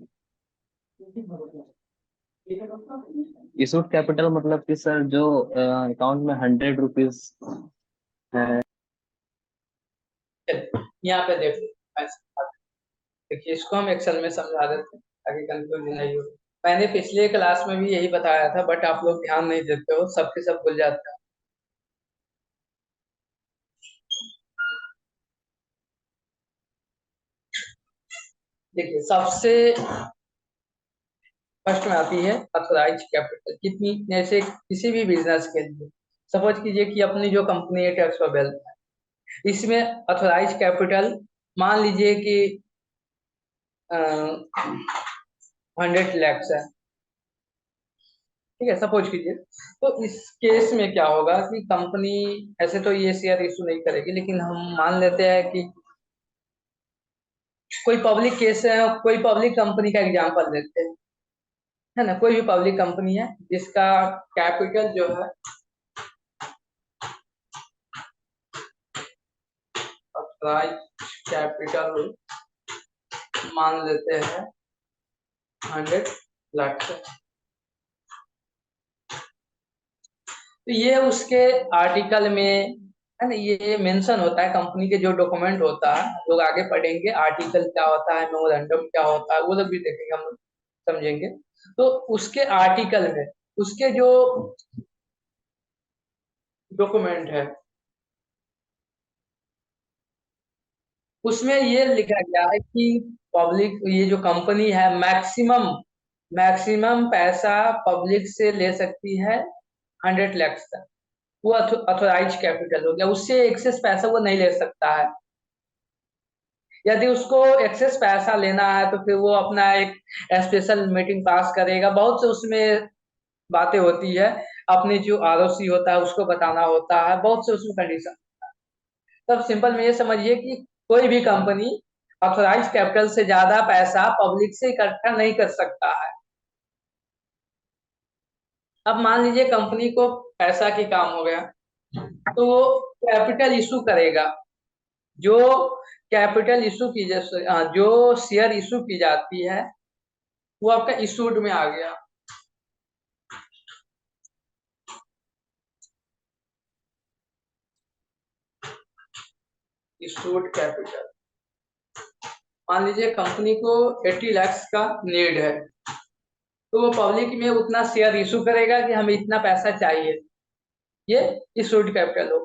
Speaker 12: issued capital मतलब कि सर जो अकाउंट में 100 रुपीज है।
Speaker 1: है? यहाँ पे देखो, देखिए इसको हम एक्सेल में समझा देते हैं ताकि कंफ्यूजन नहीं हो। मैंने पिछले क्लास में भी यही बताया था, बट आप लोग ध्यान नहीं देते हो, सबके सब भूल जाते हो। देखिए सबसे फर्स्ट में आती है अथोराइज कैपिटल। कितनी, जैसे किसी भी बिजनेस के लिए सपोज कीजिए कि अपनी जो कंपनी है टैक्स वेल्थ, इसमें ऑथोराइज कैपिटल मान लीजिए कि 100 लैक्स है, ठीक है, सपोज कीजिए। तो इस केस में क्या होगा कि कंपनी ऐसे तो ये शेयर इशू नहीं करेगी, लेकिन हम मान लेते हैं कि कोई पब्लिक केस है, कोई पब्लिक कंपनी का एग्जांपल लेते हैं, है ना, कोई भी पब्लिक कंपनी है जिसका कैपिटल जो है ऑथराइज कैपिटल मान लेते हैं 100 लाख है। तो ये उसके आर्टिकल में, है ना, ये मेंशन होता है, कंपनी के जो डॉक्यूमेंट होता है, लोग आगे पढ़ेंगे आर्टिकल क्या होता है, मेमोरेंडम क्या होता है, वो लोग भी देखेंगे, हम लोग समझेंगे। तो उसके आर्टिकल में उसके जो डॉक्यूमेंट है उसमें ये लिखा गया है कि पब्लिक, ये जो कंपनी है मैक्सिमम मैक्सिमम पैसा पब्लिक से ले सकती है 100 लाख तक, वो अथोराइज कैपिटल हो गया, उससे एक्सेस पैसा वो नहीं ले सकता है। यदि उसको एक्सेस पैसा लेना है तो फिर वो अपना एक स्पेशल मीटिंग पास करेगा, बहुत से उसमें बातें होती है, अपनी जो आरओसी होता है उसको बताना होता है, बहुत से उसमें कंडीशन। तब सिंपल में ये समझिए कि कोई भी कंपनी ऑथराइज कैपिटल से ज्यादा पैसा पब्लिक से इकट्ठा नहीं कर सकता है। अब मान लीजिए कंपनी को पैसा की काम हो गया, तो वो कैपिटल इशू करेगा। जो कैपिटल इशू की जो शेयर इशू की जाती है वो आपका इशूड में आ गया। इशूड कैपिटल, मान लीजिए कंपनी को 80 लाख का नीड है, तो वो पब्लिक में उतना शेयर इशू करेगा कि हमें इतना पैसा चाहिए, ये इशूड कैपिटल हो।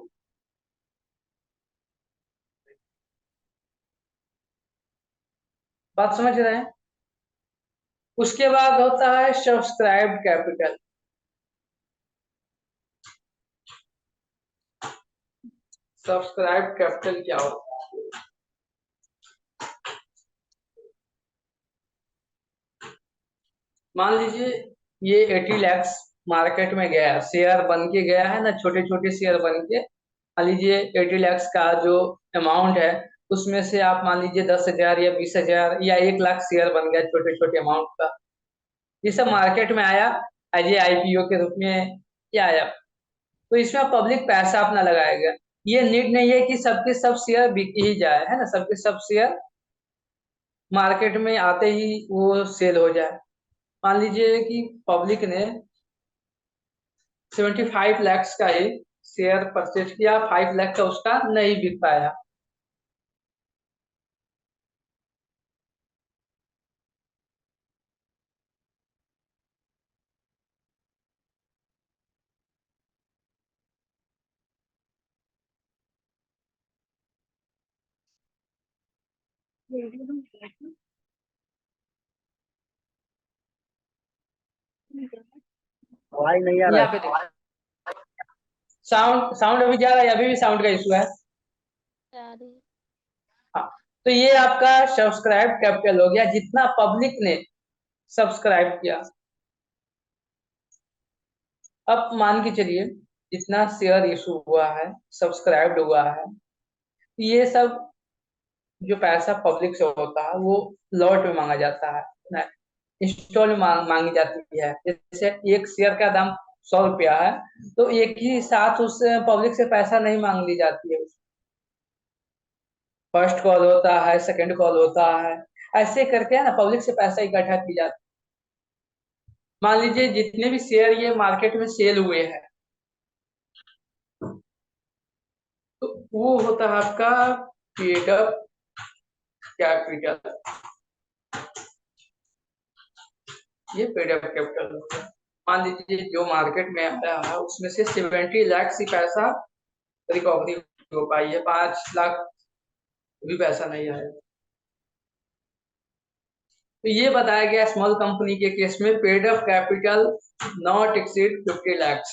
Speaker 1: बात समझ रहे हैं? उसके बाद होता है सब्सक्राइब्ड कैपिटल। सब्सक्राइब्ड कैपिटल क्या होता है? मान लीजिए ये 80 लाख मार्केट में गया, शेयर बन के गया है ना, छोटे छोटे शेयर बन के। मान लीजिए 80 लाख का जो अमाउंट है उसमें से आप मान लीजिए 10,000 या 20,000 या 1 लाख शेयर बन गया, छोटे छोटे अमाउंट का। ये सब मार्केट में आया एज ए आईपीओ के रूप में, क्या आया, तो इसमें पब्लिक पैसा अपना लगाएगा। ये नीड नहीं है कि सबके सब शेयर बिक ही जाए, है ना, सबके सब शेयर मार्केट में आते ही वो सेल हो जाए। मान लीजिए कि पब्लिक ने 75 लाख का ही शेयर परचेज किया, 5 लाख का उसका नहीं बिक पाया।
Speaker 3: आवाज नहीं आ रहा
Speaker 1: यहाँ पे
Speaker 3: है।
Speaker 1: देखो, साउंड साउंड अभी जा रहा है, अभी भी साउंड का इशू है। हाँ, तो ये आपका सब्सक्राइब कैपिटल हो गया, जितना पब्लिक ने सब्सक्राइब किया। अब मान के चलिए जितना शेयर इशू हुआ है, सब्सक्राइब्ड हुआ है, ये सब जो पैसा पब्लिक से होता है वो लॉट में मांगा जाता है ना, इंस्टॉल में मांगी जाती है। जैसे एक शेयर का दाम 100 रुपया है, तो एक ही साथ उस पब्लिक से पैसा नहीं मांग ली जाती है। फर्स्ट कॉल होता है, सेकंड कॉल होता है, ऐसे करके है ना पब्लिक से पैसा इकट्ठा की जाती है। मान लीजिए जितने भी शेयर ये मार्केट में सेल हुए हैं, तो वो होता है आपका पेड अप कैपिटल। ये पेड अप कैपिटल होता है। मान लीजिए जो मार्केट में आया है उसमें से 70 लाख ही पैसा रिकवरी हो पाई है, 5 लाख भी पैसा नहीं आया। तो ये बताया गया स्मॉल कंपनी के केस में paid up capital not exceed 50 lakh.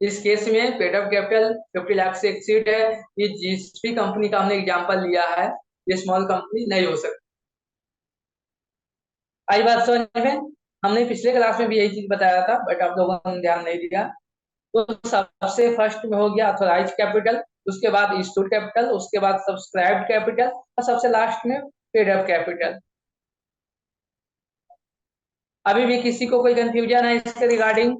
Speaker 1: इस केस में पेड अप कैपिटल 50 लाख से एक्सीड है। ये जिस भी कंपनी का हमने एग्जांपल लिया है ये स्मॉल कंपनी नहीं हो सकती। आई बात समझ में? हमने पिछले क्लास में भी यही चीज बताया था बट आप लोगों ने ध्यान नहीं दिया। तो सबसे फर्स्ट में हो गया ऑथोराइज कैपिटल, उसके बाद इशूड कैपिटल, उसके बाद सब्सक्राइब्ड कैपिटल और सबसे लास्ट में पेड अप कैपिटल। अभी भी किसी को कोई कंफ्यूजन है इसके रिगार्डिंग?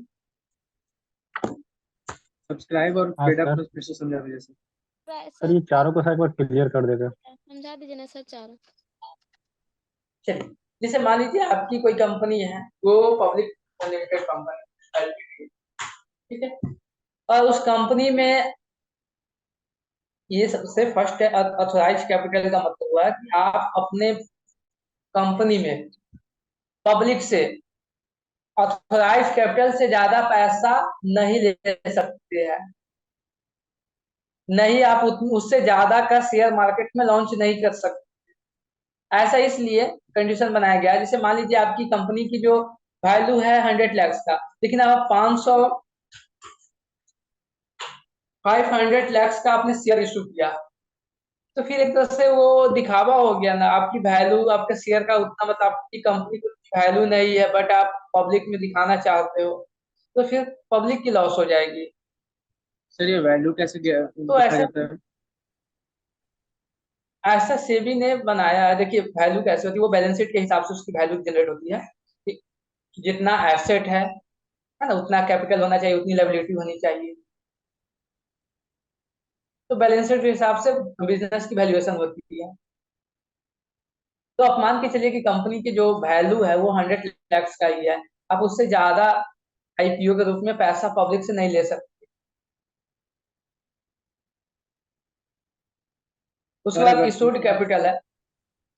Speaker 9: सब्सक्राइब और
Speaker 5: हाँ
Speaker 9: पेड अप
Speaker 5: सर।
Speaker 9: तो फिर से समझा दीजिए सर।
Speaker 5: सर ये चारों को एक बार क्लियर कर देते।
Speaker 7: समझा दीजिए ना सर चारों।
Speaker 1: चलिए, जैसे मान लीजिए आपकी कोई कंपनी है वो पब्लिक लिमिटेड कंपनी, ठीक है, और उस कंपनी में ये सबसे फर्स्ट है ऑथोराइज कैपिटल का मतलब हुआ कि आप अपने कंपनी में पब्लिक से ऑथोराइज कैपिटल से ज्यादा पैसा नहीं ले सकते हैं, नहीं आप उससे ज्यादा का शेयर मार्केट में लॉन्च नहीं कर सकते। ऐसा इसलिए कंडीशन बनाया गया है, जैसे मान लीजिए आपकी कंपनी की जो वैल्यू है 100 लाख का, लेकिन आप 500 लाख का आपने शेयर इशू किया, तो फिर एक तरह से वो दिखावा हो गया ना, आपकी वैल्यू आपके शेयर का उतना मतलब आपकी कंपनी की वैल्यू नहीं है बट आप पब्लिक में दिखाना चाहते हो, तो फिर पब्लिक की लॉस हो जाएगी।
Speaker 9: सर ये वैल्यू कैसे
Speaker 1: तो
Speaker 9: दिखाया जाता है?
Speaker 1: ऐसा सेबी ने बनाया है। देखिए वैल्यू कैसे होती है, वो बैलेंस शीट के हिसाब से उसकी वैल्यू जनरेट होती है कि जितना एसेट है ना, उतना कैपिटल होना चाहिए, उतनी लायबिलिटी होनी चाहिए। तो बैलेंस शीट के हिसाब से बिजनेस की वैल्यूएशन होती है। तो आप मान के चलिए कि कंपनी की जो वैल्यू है वो 100 लाख का ही है, आप उससे ज्यादा आईपीओ के रूप में पैसा पब्लिक से नहीं ले सकते। उसके
Speaker 9: सर
Speaker 1: बाद
Speaker 9: अगर
Speaker 1: इशूड कैपिटल है।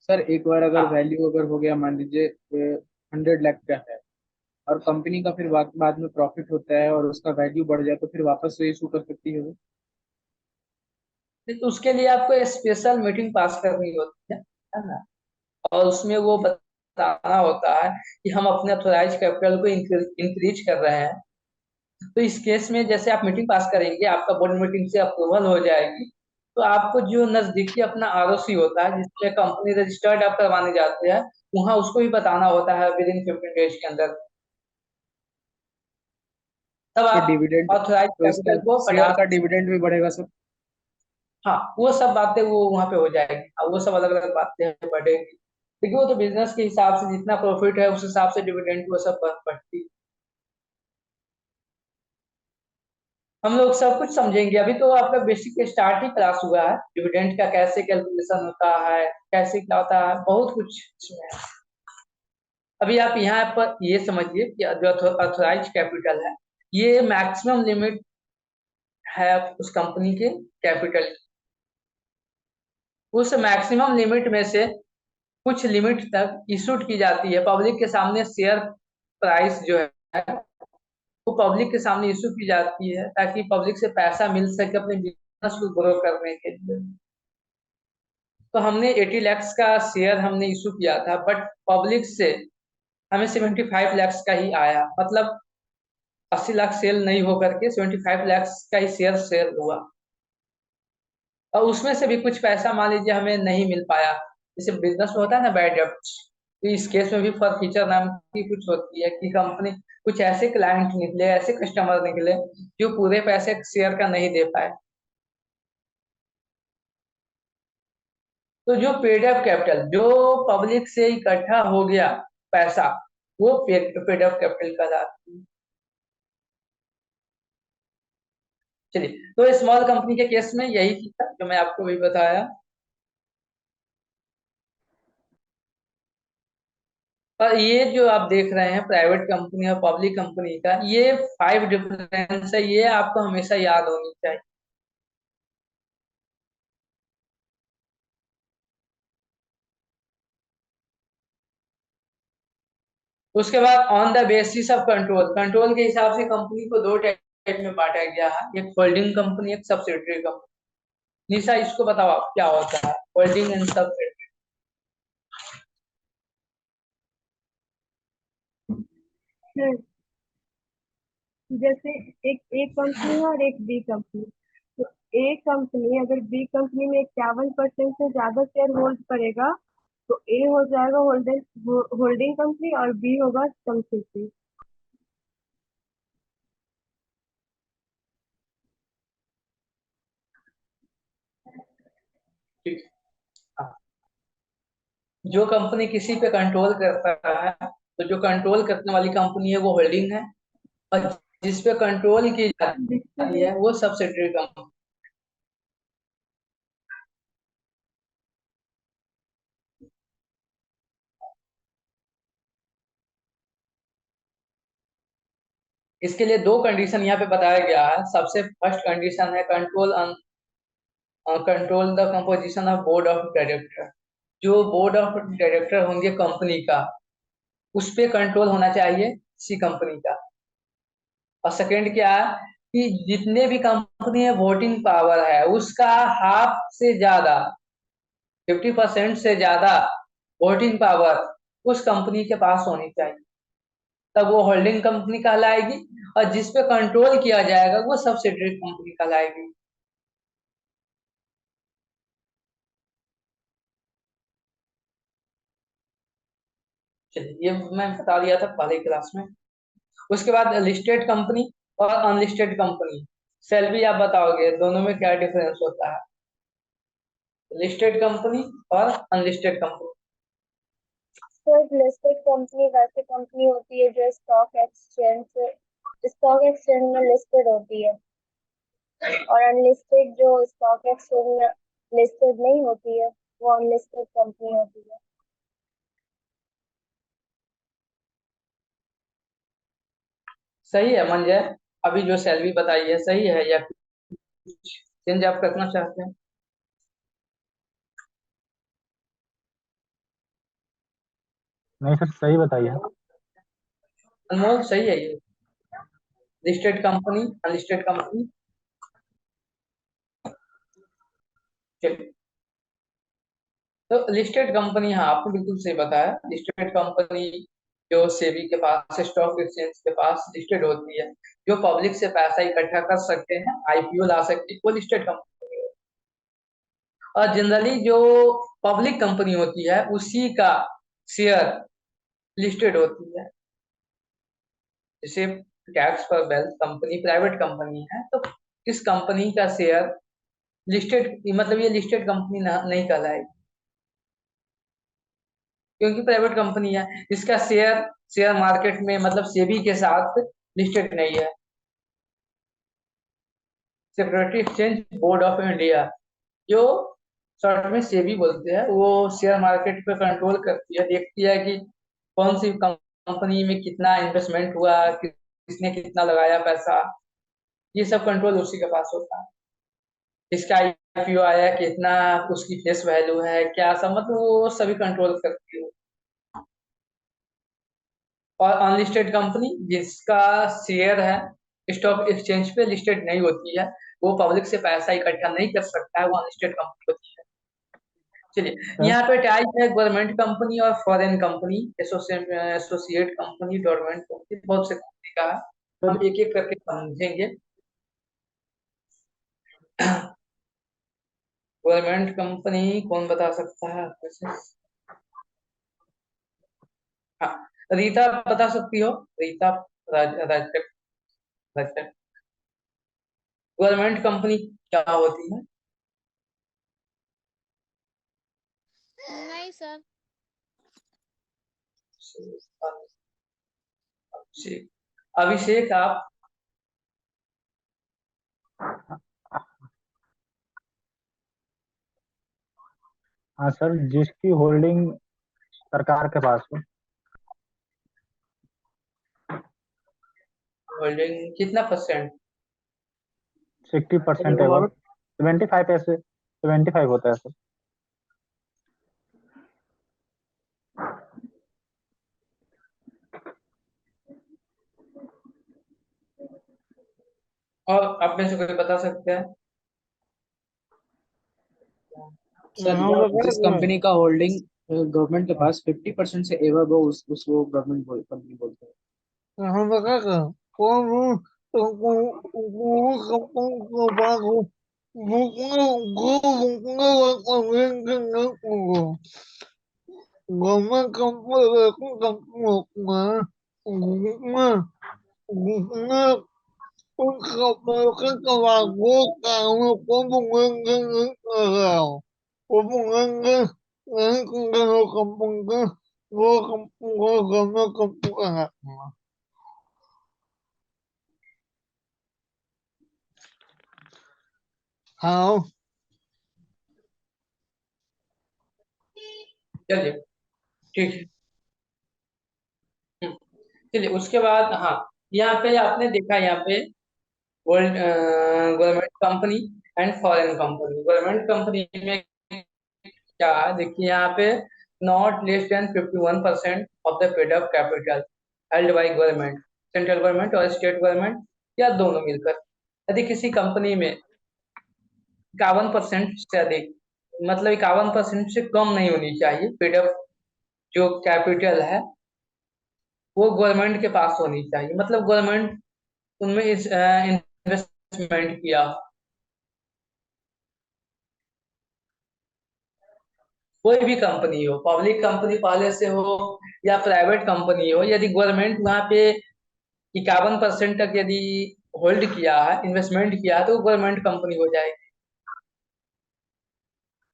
Speaker 9: सर एक बार अगर
Speaker 1: हाँ,
Speaker 9: वैल्यू अगर हो गया मान लीजिए 100 लाख का है और कंपनी का फिर बाद में प्रॉफिट होता है और उसका वैल्यू बढ़ जाए तो फिर वापस से इशू कर सकती है वो?
Speaker 1: तो उसके लिए आपको स्पेशल मीटिंग पास करनी होती है ना, और उसमें वो बताना होता है कि हम अपने ऑथोराइज कैपिटल को इंक्रीज कर रहे हैं। तो इस केस में जैसे आप मीटिंग पास करेंगे, आपका बोर्ड मीटिंग से अप्रूवल हो जाएगी, तो आपको जो नजदीकी अपना आरओसी होता है जिसमें कंपनी रजिस्टर्ड आप करवाने जाते हैं, वहां उसको भी बताना होता है विद इन 15 डेज के अंदर, तब
Speaker 9: तो
Speaker 1: आप
Speaker 9: डिविडेंड
Speaker 1: ऑथोराइज
Speaker 9: तो इसका
Speaker 1: कैपिटल को बढ़ा।
Speaker 9: शेयर का डिविडेंड भी बढ़ेगा सर?
Speaker 1: हाँ, वो सब बातें वो वहां पे हो जाएगी, वो सब अलग अलग बातें बढ़ेगी। देखिए वो तो बिजनेस के हिसाब से जितना प्रॉफिट है उस हिसाब से डिविडेंड वो सब बढ़ती है। हम लोग सब कुछ समझेंगे। अभी तो आपका बेसिक स्टार्टिंग क्लास हुआ है, डिविडेंड का कैसे कैलकुलेशन होता है, कैसे क्या होता है, बहुत कुछ इसमें है। अभी आप यहाँ पर ये समझिए कि जो ऑथोराइज कैपिटल है ये मैक्सिमम लिमिट है उस कंपनी के कैपिटल की। उस मैक्सिमम लिमिट में से कुछ लिमिट तक इशूड की जाती है पब्लिक के सामने, शेयर प्राइस जो है वो पब्लिक के सामने इशू की जाती है ताकि पब्लिक से पैसा मिल सके अपने बिजनेस को ग्रो करने के लिए। तो हमने 80 लाख का शेयर हमने इशू किया था बट पब्लिक से हमें 75 लाख का ही आया, मतलब 80 लाख सेल नहीं हो करके 75 लाख का ही शेयर सेल हुआ, और उसमें से भी कुछ पैसा मान लीजिए हमें नहीं मिल पाया। जैसे बिजनेस में होता है ना बैड डेब्ट, तो इस केस में भी फॉर फीचर नाम की कुछ होती है कि कंपनी कुछ ऐसे क्लाइंट निकले, ऐसे कस्टमर निकले जो पूरे पैसे शेयर का नहीं दे पाए। तो जो पेड अप कैपिटल जो पब्लिक से इकट्ठा हो गया पैसा, वो पेड अप कैपिटल कहलाती है। चलिए, तो स्मॉल कंपनी के केस में यही चीज था जो मैं आपको भी बताया। और ये जो आप देख रहे हैं प्राइवेट कंपनी और पब्लिक कंपनी का, ये 5 डिफरेंस है, ये आपको हमेशा याद होनी चाहिए। उसके बाद on the basis of control, control के हिसाब से कंपनी को दो टाइप में बांटा गया है, एक होल्डिंग कंपनी, एक सब्सिडरी कंपनी। निशा इसको बताओ आप क्या होता है होल्डिंग एंड सब्सिडरी?
Speaker 6: जैसे एक ए कंपनी है और एक बी कंपनी। तो ए कंपनी अगर बी कंपनी में 51% से ज्यादा शेयर होल्ड करेगा तो ए हो जाएगा होल्डिंग होल्डिंग कंपनी और बी होगा सब्सिडी।
Speaker 1: ठीक है। हाँ। जो कंपनी किसी पे कंट्रोल करता है, तो जो कंट्रोल करने वाली कंपनी है वो होल्डिंग है, और जिस पे कंट्रोल की जाती है वो सब्सिडरी कंपनी। इसके लिए दो कंडीशन यहाँ पे बताया गया है। सबसे फर्स्ट कंडीशन है control the composition of board of director. जो बोर्ड ऑफ डायरेक्टर होंगे कंपनी का, उस पे कंट्रोल होना चाहिए किसी कंपनी का। और सेकंड क्या है कि जितने भी कंपनी है वोटिंग पावर है उसका हाफ से ज्यादा, 50% से ज्यादा वोटिंग पावर उस कंपनी के पास होनी चाहिए, तब वो होल्डिंग कंपनी कहलाएगी। और जिस पे कंट्रोल किया जाएगा वो सब्सिडरी कंपनी कहलाएगी। चलिए, ये मैं बता दिया था पहले क्लास में। उसके बाद लिस्टेड कंपनी और अनलिस्टेड कंपनी। सेल्वी आप बताओगे दोनों में क्या डिफरेंस होता है, लिस्टेड कंपनी और अनलिस्टेड कंपनी?
Speaker 6: तो लिस्टेड कंपनी वैसी कंपनी होती है जो स्टॉक एक्सचेंज में लिस्टेड होती है, और अनलिस्टेड जो स्टॉक एक्सचेंज में लिस्टेड नहीं होती है वो अनलिस्टेड कंपनी होती है।
Speaker 1: सही है मंजय, अभी जो सैलरी बताई है सही है या चेंज आप करना चाहते हैं?
Speaker 5: नहीं सर, सही बताइए।
Speaker 1: अनमोल सही है ये, लिस्टेड कंपनी अनलिस्टेड कंपनी। चलिए, तो लिस्टेड कंपनी, हाँ आपने बिल्कुल सही बताया। लिस्टेड कंपनी जो सेबी के पास, स्टॉक एक्सचेंज के पास लिस्टेड होती है, जो पब्लिक से पैसा इकट्ठा कर सकते हैं, आईपीओ ला सकते हैं, वो लिस्टेड कंपनी है। और जनरली जो पब्लिक कंपनी होती है उसी का शेयर लिस्टेड होती है। जैसे टैक्स पर वेल्थ कंपनी प्राइवेट कंपनी है, तो इस कंपनी का शेयर लिस्टेड, मतलब ये लिस्टेड कंपनी नहीं कहलाएगी, क्योंकि प्राइवेट कंपनी है। इसका शेयर शेयर मार्केट में, मतलब सेबी के साथ लिस्टेड नहीं है। Security exchange board of India, जो शॉर्ट में सेबी बोलते हैं, वो शेयर मार्केट पे कंट्रोल करती है, देखती है कि कौन सी कंपनी में कितना इन्वेस्टमेंट हुआ, किसने कितना लगाया पैसा, ये सब कंट्रोल उसी के पास होता है। इसका आईपीओ आया, कितना उसकी फेस वैल्यू है, क्या सब, मतलब वो सभी कंट्रोल करती है। और अनलिस्टेड कंपनी जिसका शेयर है स्टॉक एक्सचेंज पे लिस्टेड नहीं होती है, वो पब्लिक से पैसा इकट्ठा नहीं कर सकता है, वो अनलिस्टेड कंपनी होती है। चलिए,
Speaker 5: सर
Speaker 1: यहाँ पे टाइप है गवर्नमेंट कंपनी और foreign company, associate company, government company, बहुत से कंपनी का है।
Speaker 5: सर
Speaker 1: हम एक एक करके समझेंगे। गवर्नमेंट कंपनी कौन बता सकता है आपमें से? हाँ, रीता बता सकती हो? रीता राजक, गवर्नमेंट कंपनी क्या होती है?
Speaker 15: नहीं सर।
Speaker 1: अभिषेक, अभिषेक आप?
Speaker 5: हाँ सर, जिसकी होल्डिंग सरकार के पास हो।
Speaker 1: होल्डिंग कितना परसेंट?
Speaker 5: 60% है वो, 75 ऐसे 75 होता है सर।
Speaker 1: और आप में से कोई बता सकते हैं?
Speaker 9: सर जिस कंपनी का होल्डिंग गवर्नमेंट के पास 50% से एबव हो उसको गवर्नमेंट कंपनी बोलते हैं।
Speaker 2: हम बता कौन हाँ
Speaker 1: चलिए ठीक है। चलिए उसके बाद हाँ, यहाँ पे आपने देखा यहाँ पे world government company and foreign company. Government company में क्या है, देखिए यहाँ पे not less than 51% of the paid up capital held by government, central government और स्टेट गवर्नमेंट या दोनों मिलकर। यदि किसी कंपनी में 51% से अधिक, मतलब 51% से कम नहीं होनी चाहिए पेड अप जो कैपिटल है, वो गवर्नमेंट के पास होनी चाहिए। मतलब गवर्नमेंट उनमें इस इन्वेस्टमेंट किया। कोई भी कंपनी हो, पब्लिक कंपनी पहले से हो या प्राइवेट कंपनी हो, यदि गवर्नमेंट वहां पे 51% तक यदि होल्ड किया है, इन्वेस्टमेंट किया है, तो गवर्नमेंट कंपनी हो जाएगी।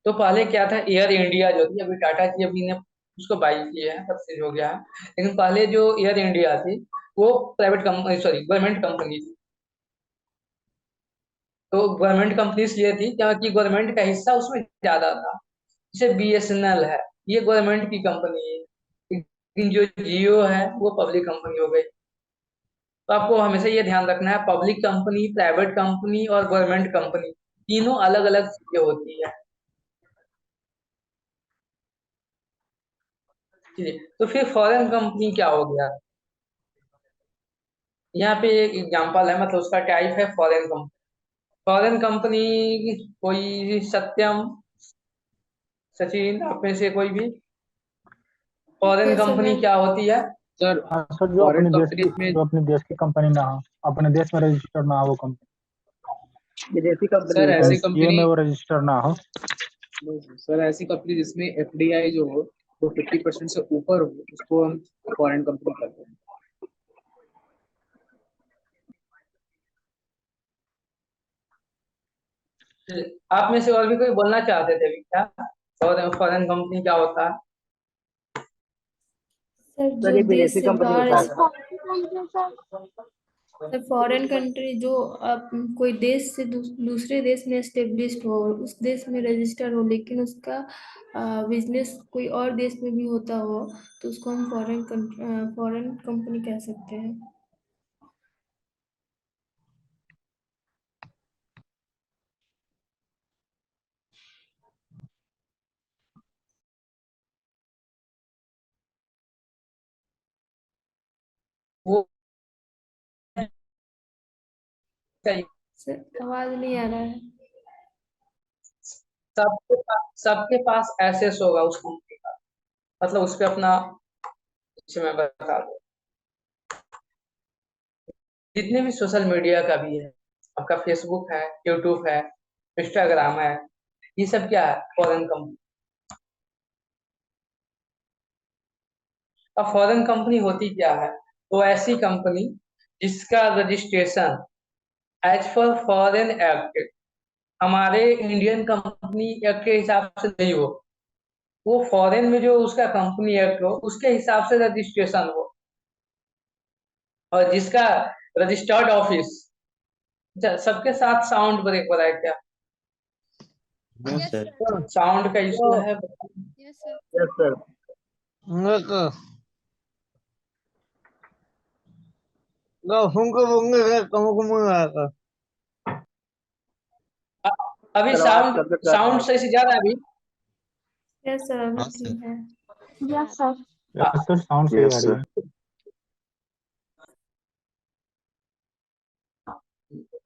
Speaker 1: तो पहले क्या था, एयर इंडिया जो थी, अभी टाटा की अभी ने उसको बाई किए हैं, सबसे हो गया है, लेकिन पहले जो एयर इंडिया थी वो private company, sorry government company थी। तो गवर्नमेंट कंपनी इसलिए थी क्योंकि गवर्नमेंट का हिस्सा उसमें ज्यादा था। जैसे बीएसएनएल है, ये गवर्नमेंट की कंपनी है, लेकिन जो जियो है वो पब्लिक कंपनी हो गई। तो आपको हमेशा ये ध्यान रखना है, पब्लिक कंपनी, प्राइवेट कंपनी और गवर्नमेंट कंपनी तीनों अलग अलग चीजें होती है। ठीक है, तो फिर फॉरेन कंपनी क्या हो गया, यहाँ पे एक एग्जांपल है, मतलब उसका टाइप है फॉरेन कंपनी। फॉरेन कंपनी कोई सत्यम, सचिन, आप में से कोई भी, फॉरेन
Speaker 7: यस सर
Speaker 1: कंपनी
Speaker 7: मैं
Speaker 1: क्या होती है?
Speaker 9: सर
Speaker 5: हाँ सर,
Speaker 9: फॉरेन कंपनीज में
Speaker 5: जो अपने देश की कंपनी ना हो, अपने देश में रजिस्टर ना हो वो कंपनी,
Speaker 3: विदेशी कंपनी
Speaker 9: सर
Speaker 3: है
Speaker 9: ऐसी
Speaker 3: सर।
Speaker 5: एनसीए
Speaker 9: कंपनी
Speaker 5: में वो रजिस्टर ना हो।
Speaker 9: सर ऐसी कंपनी जिसमें एफडीआई जो हो वो 50% से ऊपर हो, उसको हम फॉरेन कंपनी कहते हैं।
Speaker 1: आप में से और भी कोई बोलना चाहते थे क्या, फॉरेन कंपनी क्या होता है?
Speaker 7: सर
Speaker 3: सर
Speaker 7: जो
Speaker 3: ये
Speaker 7: देश
Speaker 3: विदेशी
Speaker 7: से
Speaker 3: कंपनी
Speaker 7: बाहर,
Speaker 3: होता है।
Speaker 7: सर फॉरेन कंट्री जो अब कोई देश से दूसरे देश में एस्टेब्लिश्ड हो, उस देश में रजिस्टर हो, लेकिन उसका बिजनेस कोई और देश में भी होता हो, तो उसको हम फॉरेन कंपनी कह सकते हैं।
Speaker 1: वो
Speaker 7: सर आवाज नहीं आ रहा है।
Speaker 1: सबके पास एसेस होगा उस कंपनी का, मतलब उस पे अपना, इसे मैं बता दूं, जितने भी सोशल मीडिया का भी है, आपका फेसबुक है, यूट्यूब है, इंस्टाग्राम है, ये सब क्या है, फॉरेन कंपनी। अब फॉरेन कंपनी होती क्या है, तो ऐसी कंपनी जिसका registration as per foreign act, हमारे इंडियन कंपनी एक्ट के हिसाब से नहीं हो, वो फॉरेन में जो उसका कंपनी एक्ट हो उसके हिसाब से रजिस्ट्रेशन हो, और जिसका रजिस्टर्ड ऑफिस। सबके साथ साउंड ब्रेक हो रहा है क्या?
Speaker 11: No
Speaker 15: yes
Speaker 11: sir.
Speaker 15: Sir.
Speaker 1: Sound का इशू है?
Speaker 15: Yes sir.
Speaker 3: Yes sir.
Speaker 1: अभी
Speaker 3: सर आवाज
Speaker 1: साउंड,
Speaker 3: कट कर रहा
Speaker 1: साउंड
Speaker 3: है।
Speaker 1: सही से जा रहा है अभी?
Speaker 7: यस सर अभी
Speaker 11: हाँ सर।
Speaker 7: ठीक है।
Speaker 15: Yes sir.
Speaker 5: Yes sir, sound सही आ रही है।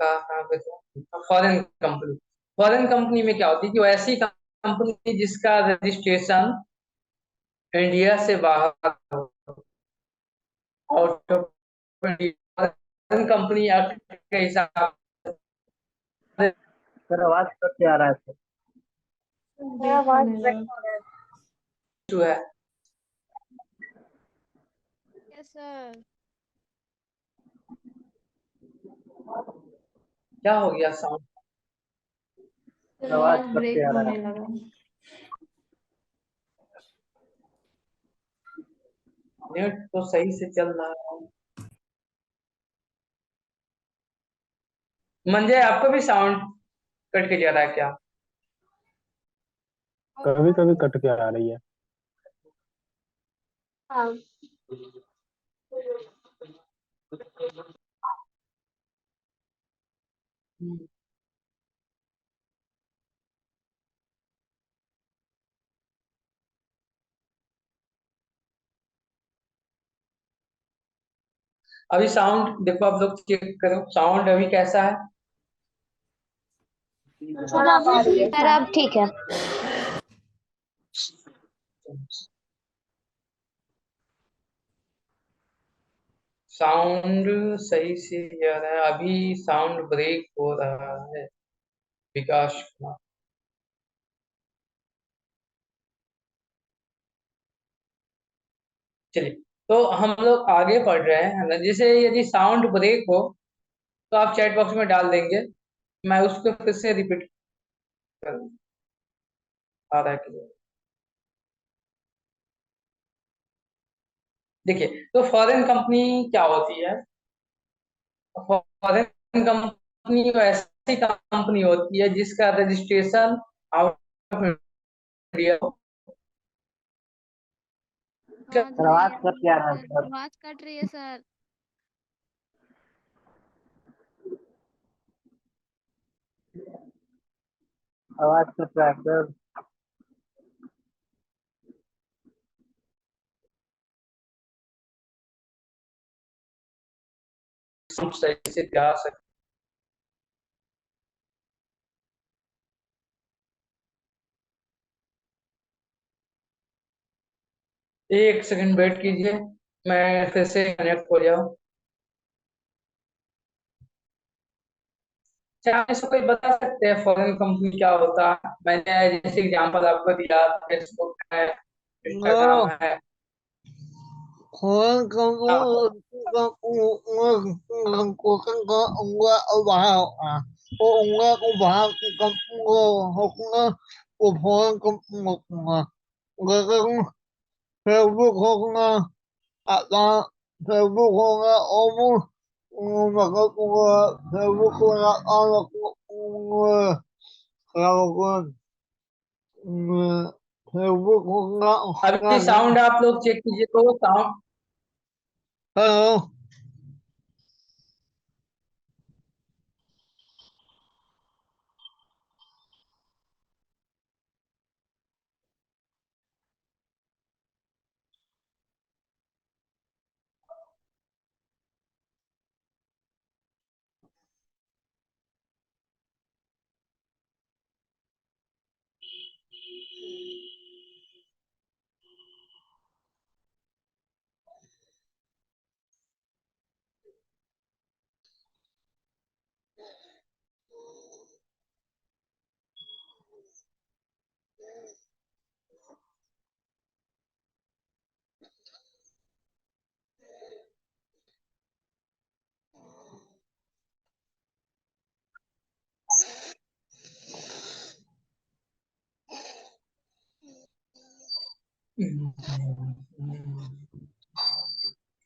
Speaker 1: कहाँ पे था? Foreign company. फॉरेन कंपनी में क्या होती है कि वो ऐसी कंपनी जिसका रजिस्ट्रेशन इंडिया से बाहर हो, out of foreign company act के हिसाब से
Speaker 3: सर आवाज कट के आ रहा है सर।
Speaker 6: मेरा आवाज ब्रेक हो रहा है।
Speaker 1: जो है
Speaker 15: यस सर।
Speaker 1: क्या हो गया साउंड?
Speaker 3: सर आवाज कट
Speaker 7: ब्रेक
Speaker 3: के आ रहा
Speaker 7: होने
Speaker 3: है।
Speaker 7: लगा।
Speaker 1: नेट तो सही से चल रहा है। मंजय आपको भी साउंड कट के जा रहा है क्या?
Speaker 5: कभी कभी कट के आ रही है।
Speaker 6: हाँ
Speaker 1: अभी साउंड देखो, आप लोग चेक करो साउंड अभी कैसा है।
Speaker 6: सर अब आ रही है।
Speaker 10: सर अब ठीक है।
Speaker 1: साउंड सही से जा रहा है, अभी साउंड ब्रेक हो रहा है विकास कुमार। चलिए, तो हम लोग आगे पढ़ रहे हैं, है ना। जैसे यदि साउंड ब्रेक हो तो आप चैट बॉक्स में डाल देंगे, मैं उसको फिर से रिपीट करूँगा। आ रहा है कि नहीं? देखिए, तो फॉरेन कंपनी क्या होती है? फॉरेन कंपनी ऐसी कंपनी होती है जिसका रजिस्ट्रेशन आउट ऑफ इंडिया हो।
Speaker 15: आवाज
Speaker 3: सर
Speaker 15: नहीं
Speaker 3: आवाज
Speaker 15: आ
Speaker 3: कट
Speaker 15: रही
Speaker 3: के आ
Speaker 15: है
Speaker 3: रहा है
Speaker 15: सर,
Speaker 3: सर।
Speaker 15: आवाज कट रही है सर।
Speaker 3: आवाज कट रहा है सर।
Speaker 1: सही से जा सकते। एक सेकंड वेट कीजिए, मैं फिर से कनेक्ट हो जाऊं। क्या आप इसको कोई बता सकते हैं फॉरेन कंपनी क्या होता है? मैंने जैसे एग्जांपल आपको दिया, फेसबुक है, इंस्टाग्राम
Speaker 2: No,
Speaker 1: है।
Speaker 2: Juan
Speaker 1: क्या
Speaker 2: como un vào à cũng vào cũng học của phó cũng một người cũng theo bước không à ta theo bước không ôm mà có cũng theo bước không là cũng theo theo bước
Speaker 1: अभी
Speaker 2: không
Speaker 1: sound आप लोग check कीजिए, तो sound
Speaker 2: hello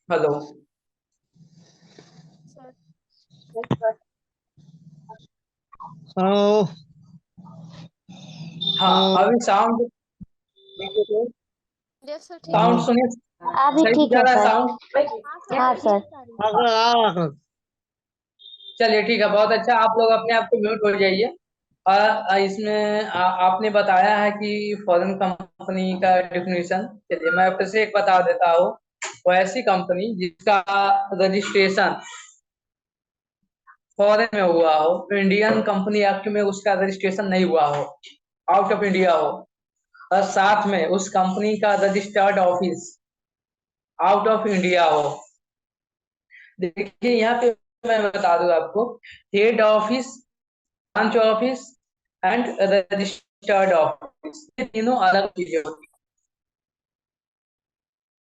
Speaker 1: hello.
Speaker 15: Sir
Speaker 2: hello
Speaker 1: हाँ, अभी sound
Speaker 15: yes sir ठीक
Speaker 1: sound
Speaker 15: है।
Speaker 1: सुनिए,
Speaker 10: अभी
Speaker 1: सही
Speaker 10: ठीक
Speaker 1: जा
Speaker 10: है
Speaker 1: रहा है
Speaker 10: सर।
Speaker 1: साउंड?
Speaker 15: हाँ सर
Speaker 10: हाँ
Speaker 15: ठीक
Speaker 10: सर।
Speaker 15: है।
Speaker 1: चलिए ठीक है, बहुत अच्छा। आप लोग अपने आप को म्यूट हो जाइए। इसमें आपने बताया है कि फॉरेन कंपनी का डेफिनेशन। चलिए मैं फिर से एक बता देता हूँ। वो ऐसी कंपनी जिसका रजिस्ट्रेशन फॉरेन में हुआ हो, इंडियन कंपनी एक्ट में उसका रजिस्ट्रेशन नहीं हुआ हो, आउट ऑफ इंडिया हो, और साथ में उस कंपनी का registered office out of India हो। देखिए यहाँ पे मैं बता दूं आपको, head office, branch office and registered office, ये तीनों अलग चीजें होती हैं।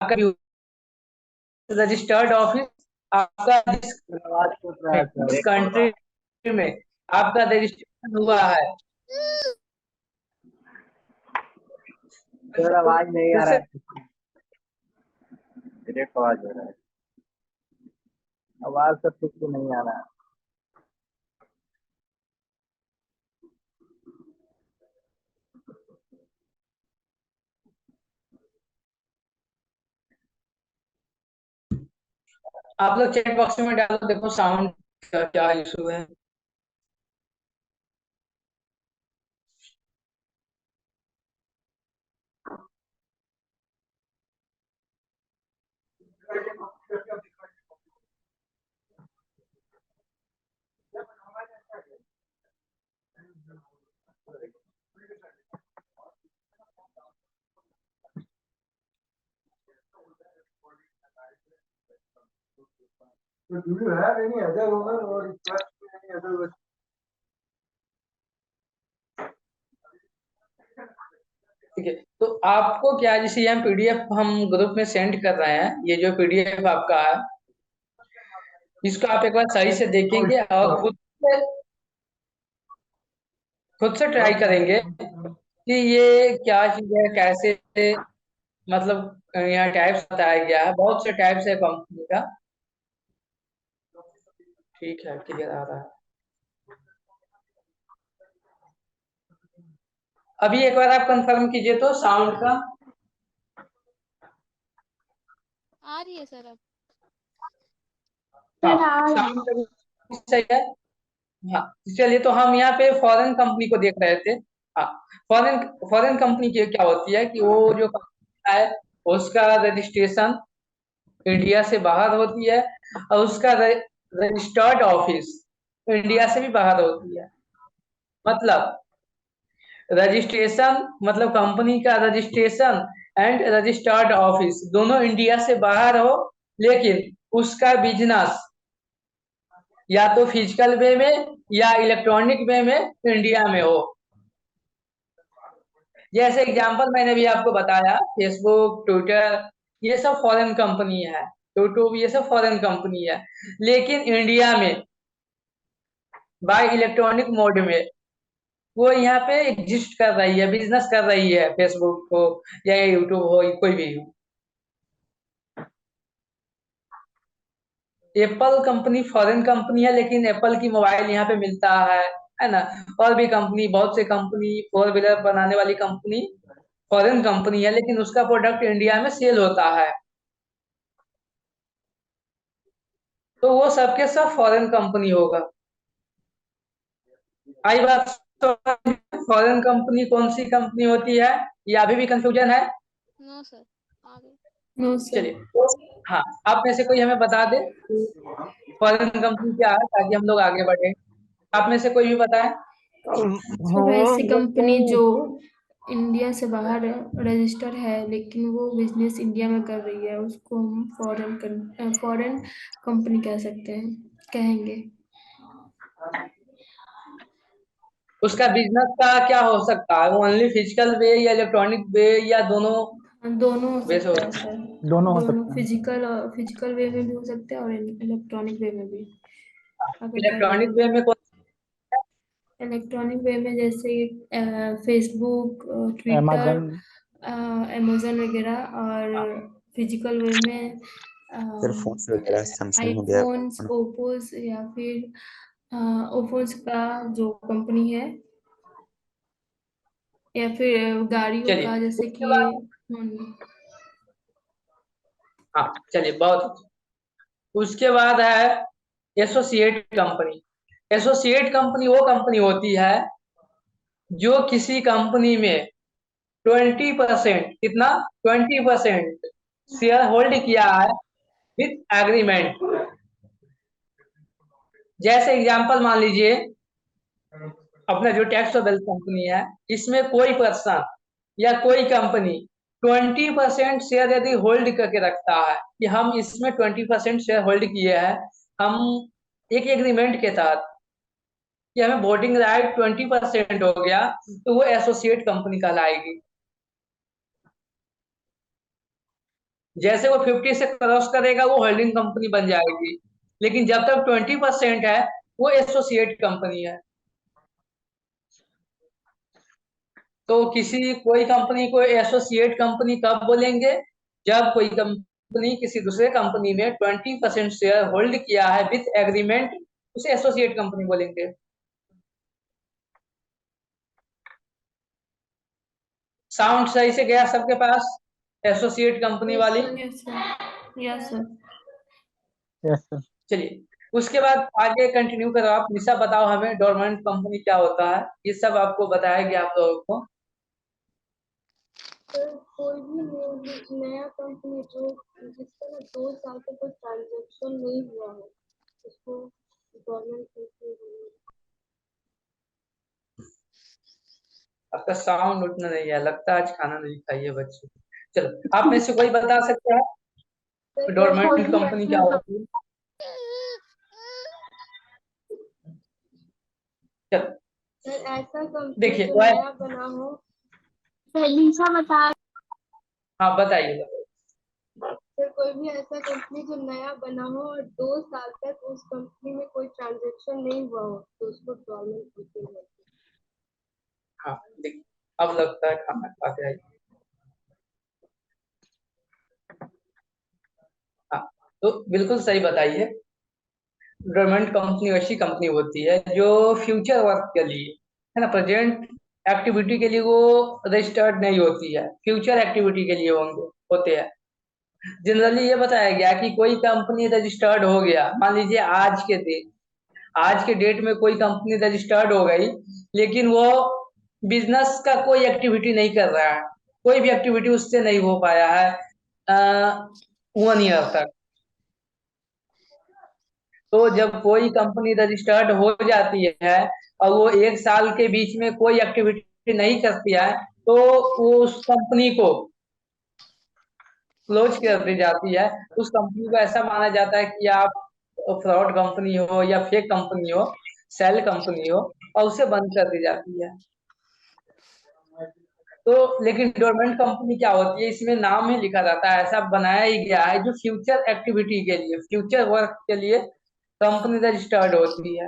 Speaker 1: आपका रजिस्टर्ड ऑफिस आपका
Speaker 3: आवाज टूट रहा है सर।
Speaker 1: जिस कंट्री में आपका रजिस्ट्रेशन हुआ है,
Speaker 3: सर आवाज नहीं आ रहा
Speaker 1: उससे
Speaker 3: है,
Speaker 11: डायरेक्ट आवाज हो रहा है।
Speaker 3: आवाज सब ठीक से नहीं आ रहा है।
Speaker 1: आप लोग चैट बॉक्स में डालो, देखो साउंड का क्या इशू है। ठीक है, तो आपको क्या, जैसे हम पीडीएफ हम ग्रुप में सेंड कर रहे हैं, ये जो पीडीएफ आपका है, इसको आप एक बार सही से देखेंगे और खुद से ट्राई करेंगे कि ये क्या चीज है, कैसे, मतलब यहाँ टाइप्स बताया गया है, बहुत से टाइप्स है कंपनी का। ठीक है, क्लियर आ रहा है। अभी एक बार आप कंफर्म कीजिए तो साउंड का।
Speaker 15: आ रही है सर अब।
Speaker 1: हाँ, साउंड का भी सही है। हाँ, चलिए, तो हम यहाँ पे फॉरेन कंपनी को देख रहे थे। हाँ, फॉरेन फॉरेन कंपनी की क्या होती है कि वो जो कंपनी है उसका रजिस्ट्रेशन इंडिया से बाहर होती है, और उसका रजिस्टर्ड ऑफिस इंडिया से भी बाहर होती है। मतलब रजिस्ट्रेशन, मतलब कंपनी का रजिस्ट्रेशन एंड रजिस्टर्ड ऑफिस दोनों इंडिया से बाहर हो, लेकिन उसका बिजनेस या तो फिजिकल वे में या इलेक्ट्रॉनिक वे में इंडिया में हो। जैसे एग्जांपल मैंने भी आपको बताया, फेसबुक, ट्विटर, ये सब फॉरेन कंपनी है, यूट्यूब, ये सब फॉरेन कंपनी है, लेकिन इंडिया में बाय इलेक्ट्रॉनिक मोड में वो यहाँ पे एग्जिस्ट कर रही है, बिजनेस कर रही है, फेसबुक हो या यूट्यूब हो, कोई भी हो। एप्पल कंपनी फॉरेन कंपनी है, लेकिन एप्पल की मोबाइल यहाँ पे मिलता है ना। और भी कंपनी, बहुत से कंपनी, फोर व्हीलर बनाने वाली कंपनी फॉरेन कंपनी है, लेकिन उसका प्रोडक्ट इंडिया में सेल होता है, तो वो सबके सब फॉरेन कंपनी होगा। आई बात, फॉरेन कंपनी कौन सी कंपनी होती है, या अभी भी कंफ्यूजन है?
Speaker 15: नो सर, आ गई।
Speaker 7: No sir.
Speaker 1: चलिए, हाँ, आप में से कोई हमें बता दे फॉरेन कंपनी क्या है, ताकि हम लोग आगे बढ़े। आप में से कोई भी बताए।
Speaker 7: सर ऐसी कंपनी जो इंडिया से बाहर रजिस्टर है लेकिन वो बिजनेस इंडिया में कर रही है, उसको हम फॉरेन कंपनी कह सकते हैं, कहेंगे।
Speaker 1: उसका बिजनेस का क्या हो सकता है, ओनली फिजिकल वे या इलेक्ट्रॉनिक वे या दोनों
Speaker 7: दोनों हो
Speaker 1: वे से
Speaker 7: सकता है
Speaker 1: होता है?
Speaker 7: सर।
Speaker 5: दोनों हो
Speaker 7: दोनों
Speaker 5: सकते हैं।
Speaker 7: फिजिकल वे में भी हो सकते हैं और इलेक्ट्रॉनिक वे में भी अगर कर रहे
Speaker 1: इलेक्ट्रॉनिक वे
Speaker 7: हैं।
Speaker 1: में कौन?
Speaker 7: इलेक्ट्रॉनिक वे में जैसे फेसबुक, ट्विटर,
Speaker 5: अमेजन।
Speaker 7: अमेजन वगैरह, और फिजिकल वे में
Speaker 16: सर फोन्स वगैरह सैमसंग हो गया।
Speaker 7: आईफोन्स, ओप्पोस, या फिर ओप्पोस का जो कंपनी है, या फिर गाड़ियों
Speaker 1: चलिए,
Speaker 7: का जैसे
Speaker 1: उसके
Speaker 7: कि
Speaker 1: बाद,
Speaker 7: होंडा।
Speaker 1: हाँ चलिए, बहुत अच्छा। उसके बाद है एसोसिएट कंपनी। एसोसिएट कंपनी वो कंपनी होती है जो किसी कंपनी में 20%, कितना, 20% शेयर होल्ड किया है विथ एग्रीमेंट। जैसे एग्जांपल मान लीजिए, अपना जो टैक्स वेल्थ कंपनी है, इसमें कोई पर्सन या कोई कंपनी 20% शेयर यदि होल्ड करके रखता है कि हम इसमें 20% शेयर होल्ड किए हैं, हम एक एग्रीमेंट के तहत कि हमें वोटिंग राइट 20% हो गया तो वो एसोसिएट कंपनी कहलाएगी। जैसे वो 50 से क्रॉस करेगा वो होल्डिंग कंपनी बन जाएगी, लेकिन जब तक 20% है वो एसोसिएट कंपनी है। तो कोई कंपनी को एसोसिएट कंपनी कब बोलेंगे? जब कोई कंपनी किसी दूसरे कंपनी में 20% शेयर होल्ड किया है विथ एग्रीमेंट, उसे एसोसिएट कंपनी बोलेंगे। साउंड सही से गया सबके पास? एसोसिएट कंपनी वाली।
Speaker 7: Yes sir.
Speaker 5: Yes sir.
Speaker 1: चलिए उसके बाद आगे कंटिन्यू करो आप। निशा बताओ हमें डोरमेंट कंपनी क्या होता है, ये सब आपको बताएगी आप लोगों को।
Speaker 15: सर कोई भी नया कंपनी जो जिसका ना 2 साल तक कोई ट्रांजेक्शन नहीं हुआ है उसको गवर्नमेंट कंपनी बोलेंगे।
Speaker 1: आपका साउंड उतना नहीं है, लगता है आज खाना नहीं खाइए बच्चे। चलो आप में से कोई बता सकता है डोरमेंट कंपनी क्या होती है? चलो
Speaker 15: सर ऐसा कंपनी
Speaker 1: देखिए
Speaker 15: जो नया बना हो। सर निशा बता।
Speaker 1: हाँ बताइए।
Speaker 15: सर कोई भी ऐसा कंपनी जो नया बना हो और 2 साल तक उस कंपनी में कोई ट्रांजेक्शन नहीं हुआ हो तो उसको गवर्नमेंट कंपनी बोलते हैं।
Speaker 1: हाँ देखिए अब लगता है खाना खा के आइए। हाँ तो बिल्कुल सही बताइए। गवर्नमेंट कंपनी वैसी कंपनी होती है जो फ्यूचर वर्क के लिए है ना, प्रेजेंट एक्टिविटी के लिए वो रजिस्टर्ड नहीं होती है, फ्यूचर एक्टिविटी के लिए होते हैं। जनरली ये बताया गया कि कोई कंपनी रजिस्टर्ड हो गया, मान लीजिए आज के डेट में कोई कंपनी रजिस्टर्ड हो गई, लेकिन वो बिजनेस का कोई एक्टिविटी नहीं कर रहा है, कोई भी एक्टिविटी उससे नहीं हो पाया है 1 ईयर तक। तो जब कोई कंपनी रजिस्टर्ड हो जाती है और वो 1 साल के बीच में कोई एक्टिविटी नहीं करती है तो वो उस कंपनी को क्लोज कर दी जाती है। उस कंपनी को ऐसा माना जाता है कि आप फ्रॉड कंपनी हो या फेक कंपनी हो, सेल कंपनी हो, और उसे बंद कर दी जाती है। तो लेकिन गवर्नमेंट कंपनी क्या होती है, इसमें नाम ही लिखा रहता है, ऐसा बनाया ही गया है जो फ्यूचर एक्टिविटी के लिए, फ्यूचर वर्क के लिए कंपनी रजिस्टर्ड होती है।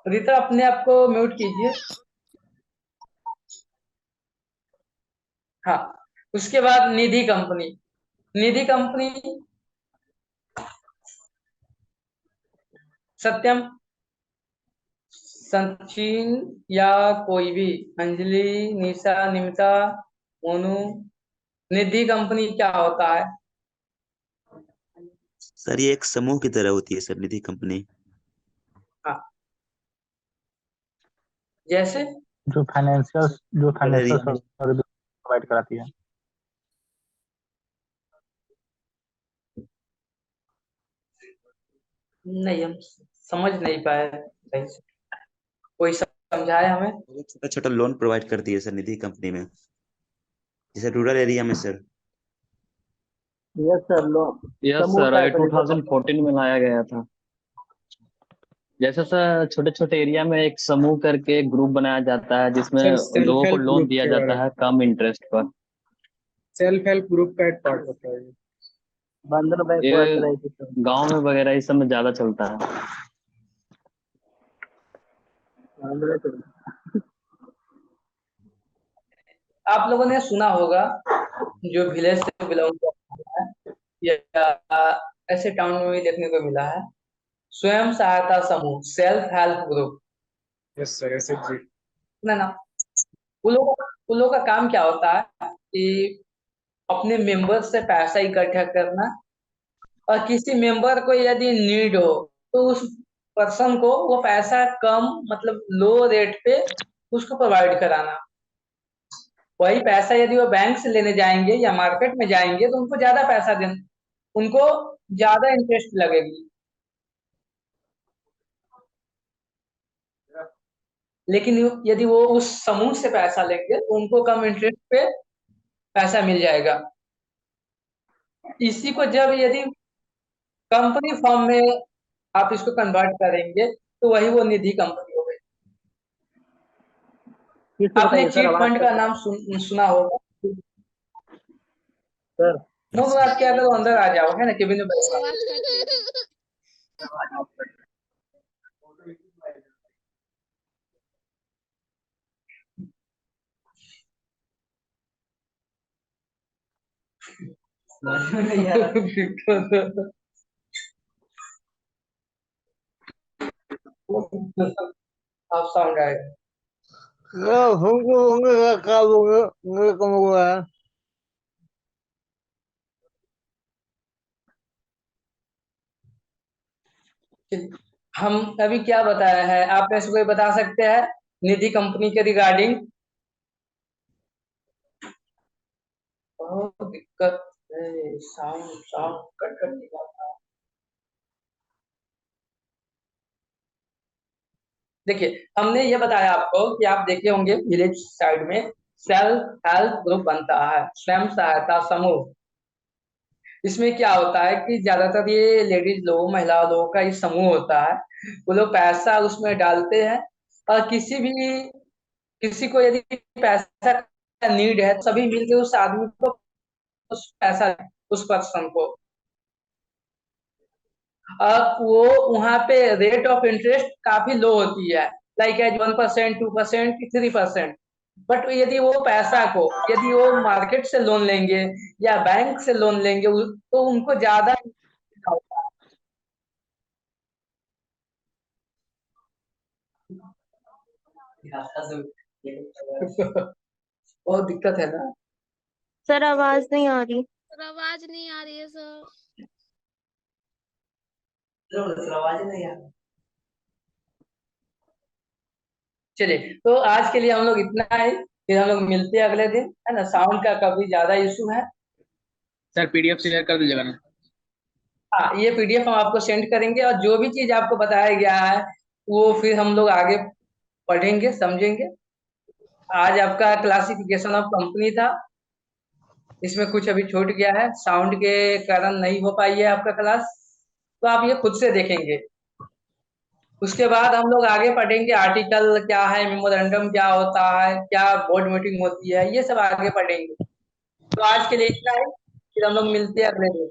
Speaker 1: रीता अपने आप को म्यूट कीजिए। हाँ उसके बाद निधि कंपनी। निधि कंपनी सत्यम, सचिन या कोई भी, अंजलि, निशा, निमिता, मोनू, निधि कंपनी क्या होता है?
Speaker 16: सर ये एक समूह की तरह होती है सर निधि कंपनी।
Speaker 1: हाँ जैसे
Speaker 5: जो फाइनेंशियल
Speaker 16: हाँ
Speaker 5: सर्विस प्रोवाइड कराती है।
Speaker 1: नहीं हम समझ नहीं पाए सही से, कोई समझाए हमें।
Speaker 16: छोटा छोटा लोन प्रोवाइड करती है सर निधि कंपनी में, जैसे रूरल एरिया में सर।
Speaker 3: यस सर लो
Speaker 12: यस
Speaker 3: समूह
Speaker 12: सर, ये
Speaker 3: टाइप जैसे
Speaker 12: 2014 में लाया गया था। जैसे सर छोटे छोटे एरिया में एक समूह करके एक ग्रुप बनाया जाता है जिसमें
Speaker 9: सर सेल्फ
Speaker 12: लोगों को
Speaker 9: हेल्प
Speaker 12: लोन
Speaker 9: ग्रुप
Speaker 12: दिया
Speaker 9: के बारे
Speaker 12: जाता
Speaker 9: में,
Speaker 12: है कम इंटरेस्ट पर।
Speaker 9: सेल्फ हेल्प ग्रुप का एक पार्ट होता है ये।
Speaker 3: बंधन बैंक को
Speaker 12: ये
Speaker 3: अथराइज है।
Speaker 12: गांव में वगैरह इस सब में ज्यादा चलता है।
Speaker 1: आप लोगों ने सुना होगा, जो विलेज से बिलोंग करता है या ऐसे टाउन में भी देखने को मिला है, स्वयं सहायता समूह, self help group.
Speaker 9: Yes sir, SHG।
Speaker 1: ना उन लोगों का काम क्या होता है कि अपने मेंबर से पैसा इकट्ठा करना, और किसी मेंबर को यदि नीड हो तो उस पर्सन को वो पैसा कम, मतलब लो रेट पे उसको प्रोवाइड कराना। वही पैसा यदि वो बैंक से लेने जाएंगे या मार्केट में जाएंगे तो उनको ज्यादा पैसा देना, उनको ज्यादा इंटरेस्ट लगेगी। लेकिन यदि वो उस समूह से पैसा लेंगे तो उनको कम इंटरेस्ट पे पैसा मिल जाएगा। इसी को जब यदि कंपनी फॉर्म में आप इसको कन्वर्ट करेंगे तो वही वो निधि कंपनी हो गई।
Speaker 3: फिर से
Speaker 1: आपने
Speaker 3: बताइए सर,
Speaker 1: चीट
Speaker 3: आवाज
Speaker 1: फंड का नाम सुना होगा।
Speaker 3: सर।
Speaker 1: वो बात क्या करो, अंदर आ जाओ, है ना, केबिन में बैठो। आप साउंड आएगा। हम अभी क्या बताया है, आप में से कोई बता सकते हैं निधि कंपनी के रिगार्डिंग? बहुत दिक्कत है, साउंड साउंड कट कट के जाता है। देखिए, हमने ये बताया आपको कि आप देखे होंगे विलेज साइड में सेल्फ हेल्प ग्रुप बनता है, स्वयं सहायता समूह। इसमें क्या होता है कि ज्यादातर ये लेडीज लोग, महिला लोगों का ये समूह होता है। वो लोग पैसा उसमें डालते हैं और किसी को यदि पैसा का नीड है तो सभी मिलकर उस आदमी को उस पैसा, उस पर्सन को, वो वहां पे रेट ऑफ इंटरेस्ट काफी लो होती है, लाइक एज 1%, 2%, 3%। बट यदि वो पैसा को यदि वो मार्केट से लोन लेंगे या बैंक से लोन लेंगे तो उनको ज्यादा होता है। बहुत दिक्कत है ना
Speaker 6: सर, आवाज नहीं आ रही।
Speaker 15: सर आवाज नहीं आ रही है सर।
Speaker 1: आवाज नहीं आ रही। चलिए, तो आज के लिए हम लोग इतना ही, फिर हम लोग मिलते हैं अगले दिन, है ना। साउंड का कभी ज्यादा इशू है।
Speaker 9: सर पीडीएफ शेयर कर दीजिएगा ना।
Speaker 1: हाँ, ये पीडीएफ हम आपको सेंड करेंगे और जो भी चीज आपको बताया गया है वो फिर हम लोग आगे पढ़ेंगे, समझेंगे। आज आपका क्लासिफिकेशन ऑफ कंपनी था, इसमें कुछ अभी छूट गया है, साउंड के कारण नहीं हो पाई है आपका क्लास, तो आप ये खुद से देखेंगे। उसके बाद हम लोग आगे पढ़ेंगे आर्टिकल क्या है, मेमोरेंडम क्या होता है, क्या बोर्ड मीटिंग होती है, ये सब आगे पढ़ेंगे। तो आज के लिए इतना ही, फिर हम लोग मिलते हैं अगले दिन।